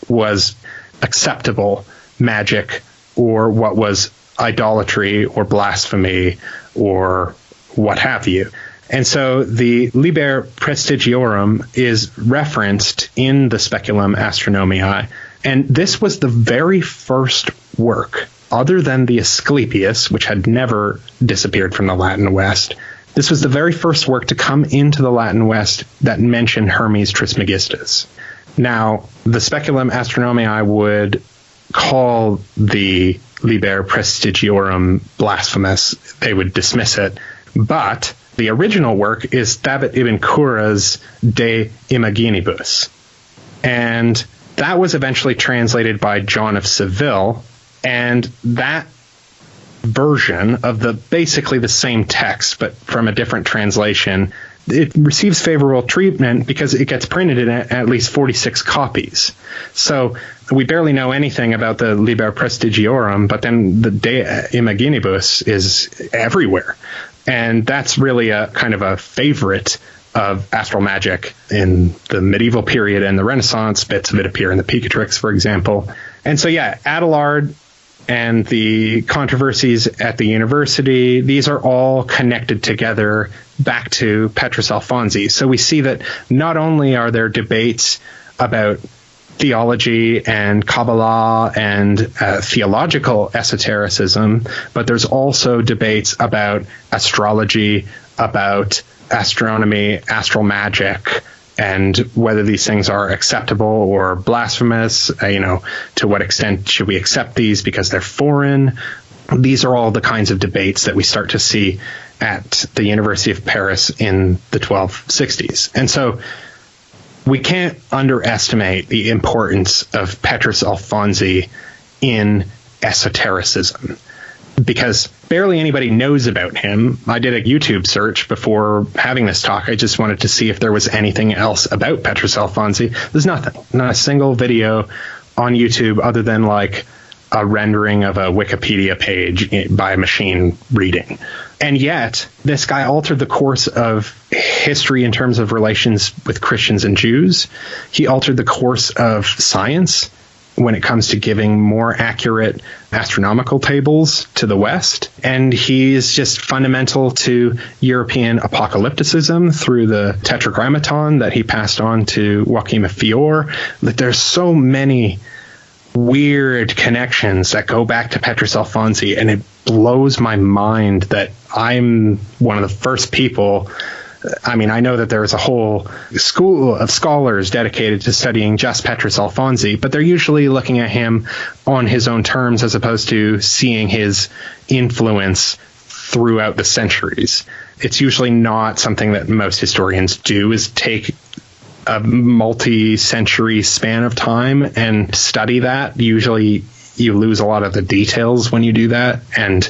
was acceptable magic, or what was idolatry or blasphemy or what have you. And so the Liber Prestigiorum is referenced in the Speculum Astronomiae, and this was the very first work, other than the Asclepius, which had never disappeared from the Latin West. This was the very first work to come into the Latin West that mentioned Hermes Trismegistus. Now, the Speculum Astronomiae would call the Liber Prestigiorum blasphemous. They would dismiss it. But the original work is Thabit ibn Qurra's De Imaginibus. And that was eventually translated by John of Seville. And that version of basically the same text, but from a different translation, it receives favorable treatment because it gets printed in at least 46 copies. So we barely know anything about the Liber Prestigiorum, but then the De Imaginibus is everywhere. And that's really a kind of a favorite of astral magic in the medieval period and the Renaissance. Bits of it appear in the Picatrix, for example. And so, Adelard and the controversies at the university, these are all connected together back to Petrus Alfonsi. So we see that not only are there debates about theology and Kabbalah and theological esotericism, but there's also debates about astrology, about astronomy, astral magic, and whether these things are acceptable or blasphemous. To what extent should we accept these because they're foreign? These are all the kinds of debates that we start to see at the University of Paris in the 1260s. And so we can't underestimate the importance of Petrus Alfonsi in esotericism, because barely anybody knows about him. I did a YouTube search before having this talk. I just wanted to see if there was anything else about Petrus Alfonsi. There's nothing. Not a single video on YouTube other than like a rendering of a Wikipedia page by a machine reading. And yet, this guy altered the course of history in terms of relations with Christians and Jews. He altered the course of science when it comes to giving more accurate astronomical tables to the West. And he is just fundamental to European apocalypticism through the Tetragrammaton that he passed on to Joachim of Fiore. That there's so many weird connections that go back to Petrus Alfonsi, and it blows my mind that I'm one of the first people. I mean, I know that there's a whole school of scholars dedicated to studying just Petrus Alfonsi, but they're usually looking at him on his own terms as opposed to seeing his influence throughout the centuries. It's usually not something that most historians do, is take a multi-century span of time and study that. Usually you lose a lot of the details when you do that, and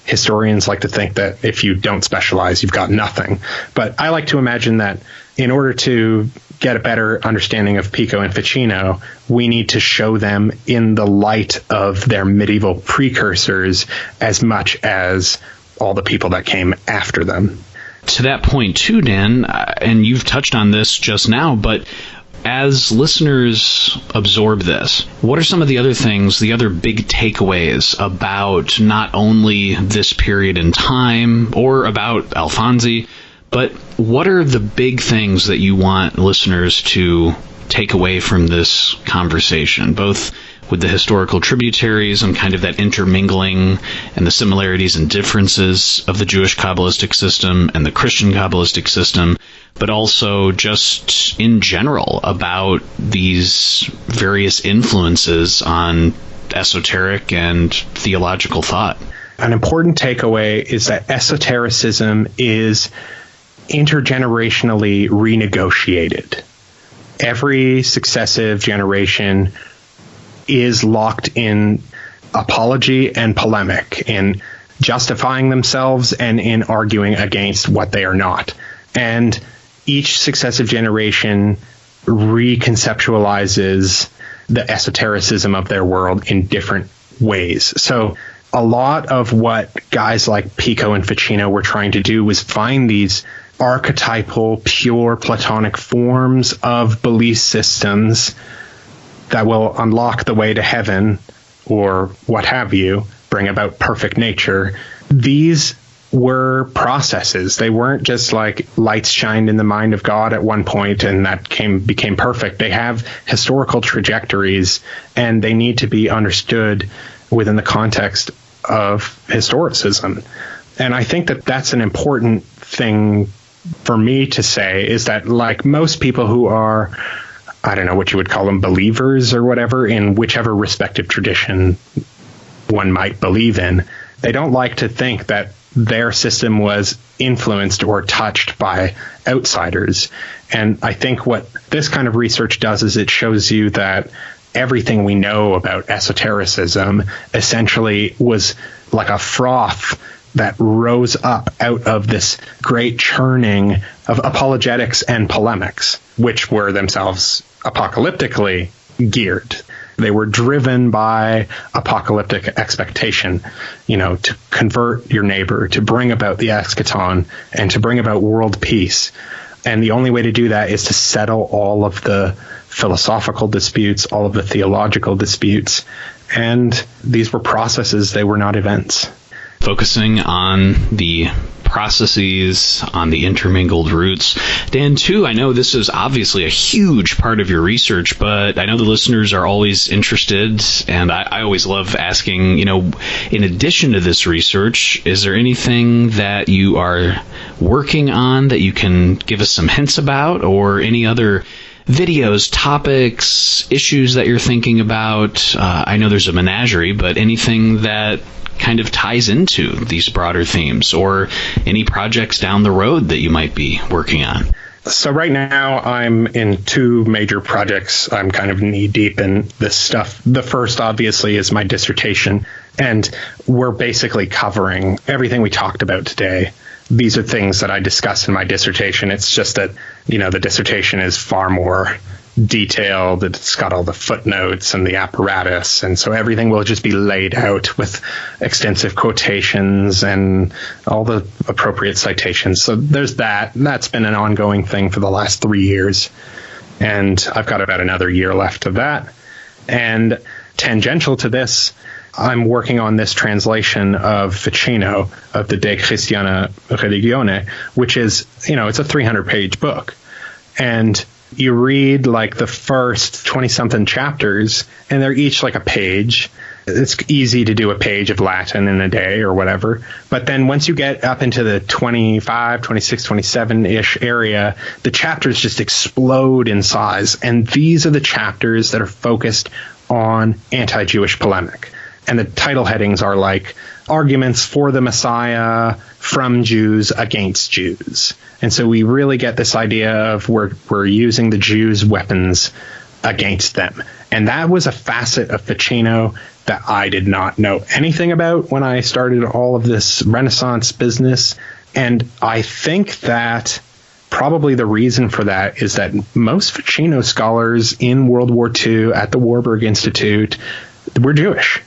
historians like to think that if you don't specialize, you've got nothing. But I like to imagine that in order to get a better understanding of Pico and Ficino, we need to show them in the light of their medieval precursors as much as all the people that came after them. To that point too, Dan, and you've touched on this just now, but as listeners absorb this, what are some of the other things, the other big takeaways about not only this period in time or about Alfonsi, but what are the big things that you want listeners to take away from this conversation, both with the historical tributaries and kind of that intermingling and the similarities and differences of the Jewish Kabbalistic system and the Christian Kabbalistic system, but also just in general about these various influences on esoteric and theological thought? An important takeaway is that esotericism is intergenerationally renegotiated. Every successive generation is locked in apology and polemic, in justifying themselves and in arguing against what they are not. And each successive generation reconceptualizes the esotericism of their world in different ways. So a lot of what guys like Pico and Ficino were trying to do was find these archetypal, pure Platonic forms of belief systems that will unlock the way to heaven or what have you, bring about perfect nature. These were processes. They weren't just like lights shined in the mind of God at one point and that became perfect. They have historical trajectories, and they need to be understood within the context of historicism. And I think that that's an important thing for me to say, is that like most people who are, I don't know what you would call them, believers or whatever, in whichever respective tradition one might believe in, they don't like to think that their system was influenced or touched by outsiders. And I think what this kind of research does is it shows you that everything we know about esotericism essentially was like a froth that rose up out of this great churning of apologetics and polemics, which were themselves apocalyptically geared. They were driven by apocalyptic expectation, to convert your neighbor, to bring about the eschaton, and to bring about world peace. And the only way to do that is to settle all of the philosophical disputes, all of the theological disputes. And these were processes, they were not events. Focusing on the processes, on the intermingled roots. Dan, too, I know this is obviously a huge part of your research, but I know the listeners are always interested, and I always love asking, in addition to this research, is there anything that you are working on that you can give us some hints about, or any other videos, topics, issues that you're thinking about? I know there's a menagerie, but anything that kind of ties into these broader themes, or any projects down the road that you might be working on? So right now I'm in two major projects. I'm kind of knee deep in this stuff. The first, obviously, is my dissertation, and we're basically covering everything we talked about today. These are things that I discussed in my dissertation. It's just that, the dissertation is far more detailed. It's got all the footnotes and the apparatus, and so everything will just be laid out with extensive quotations and all the appropriate citations. So there's that. That's been an ongoing thing for the last 3 years, and I've got about another year left of that. And tangential to this, I'm working on this translation of Ficino, of the De Christiana Religione, which is, it's a 300-page book. And you read like the first 20-something chapters, and they're each like a page. It's easy to do a page of Latin in a day or whatever. But then once you get up into the 25, 26, 27-ish area, the chapters just explode in size. And these are the chapters that are focused on anti-Jewish polemic. And the title headings are like arguments for the Messiah from Jews against Jews. And so we really get this idea of we're using the Jews' weapons against them. And that was a facet of Ficino that I did not know anything about when I started all of this Renaissance business. And I think that probably the reason for that is that most Ficino scholars in World War II at the Warburg Institute were Jewish.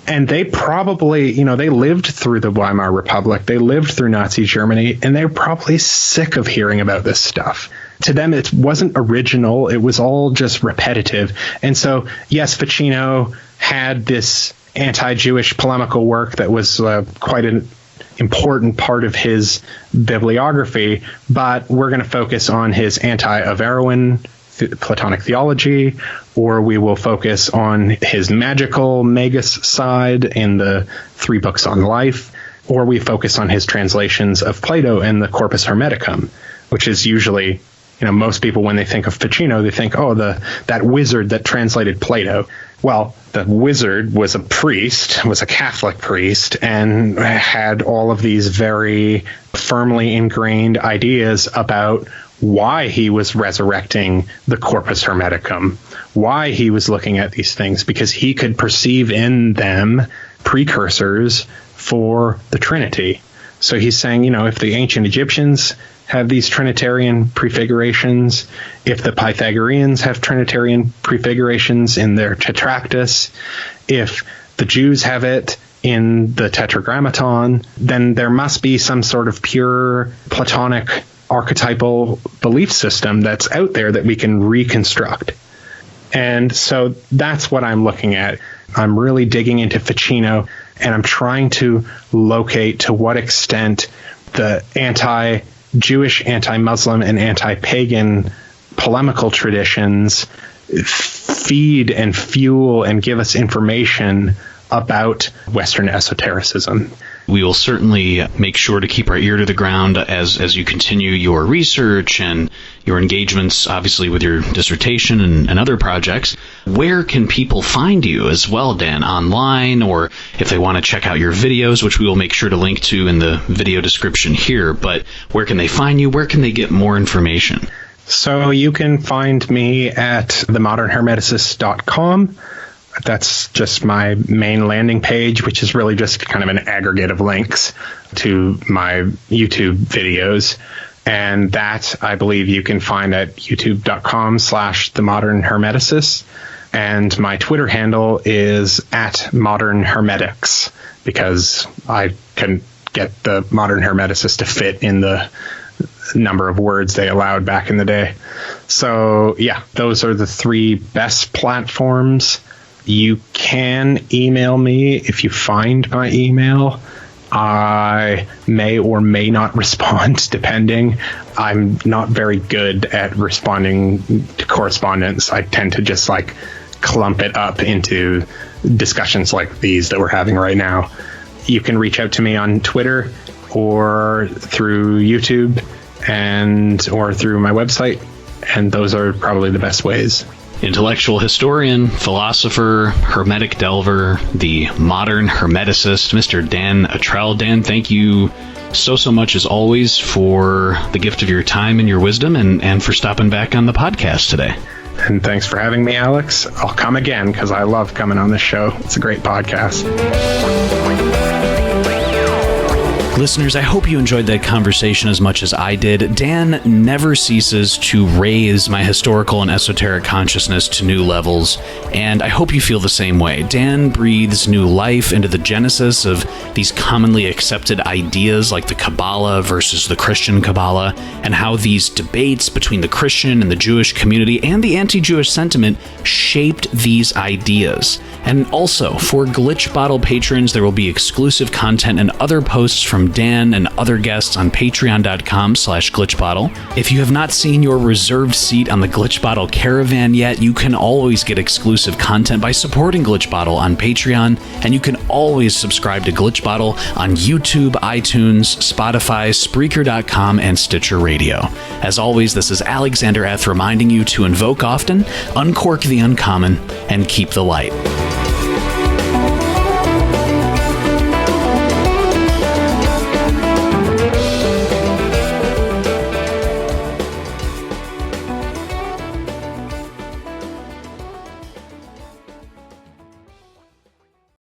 And they probably, they lived through the Weimar Republic. They lived through Nazi Germany, and they're probably sick of hearing about this stuff. To them, it wasn't original. It was all just repetitive. And so, yes, Ficino had this anti-Jewish polemical work that was quite an important part of his bibliography, but we're going to focus on his anti-Averroan Platonic theology, or we will focus on his magical magus side in the 3 books on life, or we focus on his translations of Plato and the Corpus Hermeticum, which is usually, most people when they think of Ficino, they think, that wizard that translated Plato. Well, the wizard was a Catholic priest, and had all of these very firmly ingrained ideas about why he was resurrecting the Corpus Hermeticum, why he was looking at these things, because he could perceive in them precursors for the Trinity. So he's saying, if the ancient Egyptians have these Trinitarian prefigurations, if the Pythagoreans have Trinitarian prefigurations in their Tetractys, if the Jews have it in the Tetragrammaton, then there must be some sort of pure Platonic archetypal belief system that's out there that we can reconstruct. And so that's what I'm looking at. I'm really digging into Ficino, and I'm trying to locate to what extent the anti-Jewish, anti-Muslim, and anti-pagan polemical traditions feed and fuel and give us information about Western esotericism. We will certainly make sure to keep our ear to the ground as you continue your research and your engagements, obviously, with your dissertation and other projects. Where can people find you as well, Dan? Online, or if they want to check out your videos, which we will make sure to link to in the video description here. But where can they find you? Where can they get more information? So you can find me at themodernhermeticist.com. That's just my main landing page, which is really just kind of an aggregate of links to my YouTube videos. And that, I believe, you can find at youtube.com/themodernhermeticist. And my Twitter handle is @modernhermetics, because I couldn't get the Modern Hermeticist to fit in the number of words they allowed back in the day. So, yeah, those are the 3 best platforms. You can email me if you find my email. I may or may not respond, depending. I'm not very good at responding to correspondence. I tend to just clump it up into discussions like these that we're having right now. You can reach out to me on Twitter or through YouTube or through my website, and those are probably the best ways. Intellectual historian, philosopher, hermetic delver, the modern hermeticist, Mr. Dan Attrell. Dan, thank you so much, as always, for the gift of your time and your wisdom, and for stopping back on the podcast today. And thanks for having me, Alex. I'll come again, because I love coming on this show. It's a great podcast. Listeners, I hope you enjoyed that conversation as much as I did. Dan never ceases to raise my historical and esoteric consciousness to new levels, and I hope you feel the same way. Dan breathes new life into the genesis of these commonly accepted ideas like the Kabbalah versus the Christian Cabala, and how these debates between the Christian and the Jewish community and the anti-Jewish sentiment shaped these ideas. And also, for Glitch Bottle patrons, there will be exclusive content and other posts from Dan and other guests on patreon.com/glitchbottle. If you have not seen your reserved seat on the Glitch Bottle caravan yet, you can always get exclusive content by supporting Glitch Bottle on Patreon, and you can always subscribe to Glitch Bottle on YouTube, iTunes, Spotify, Spreaker.com, and Stitcher Radio. As always, this is Alexander Eth reminding you to invoke often, uncork the uncommon, and keep the light.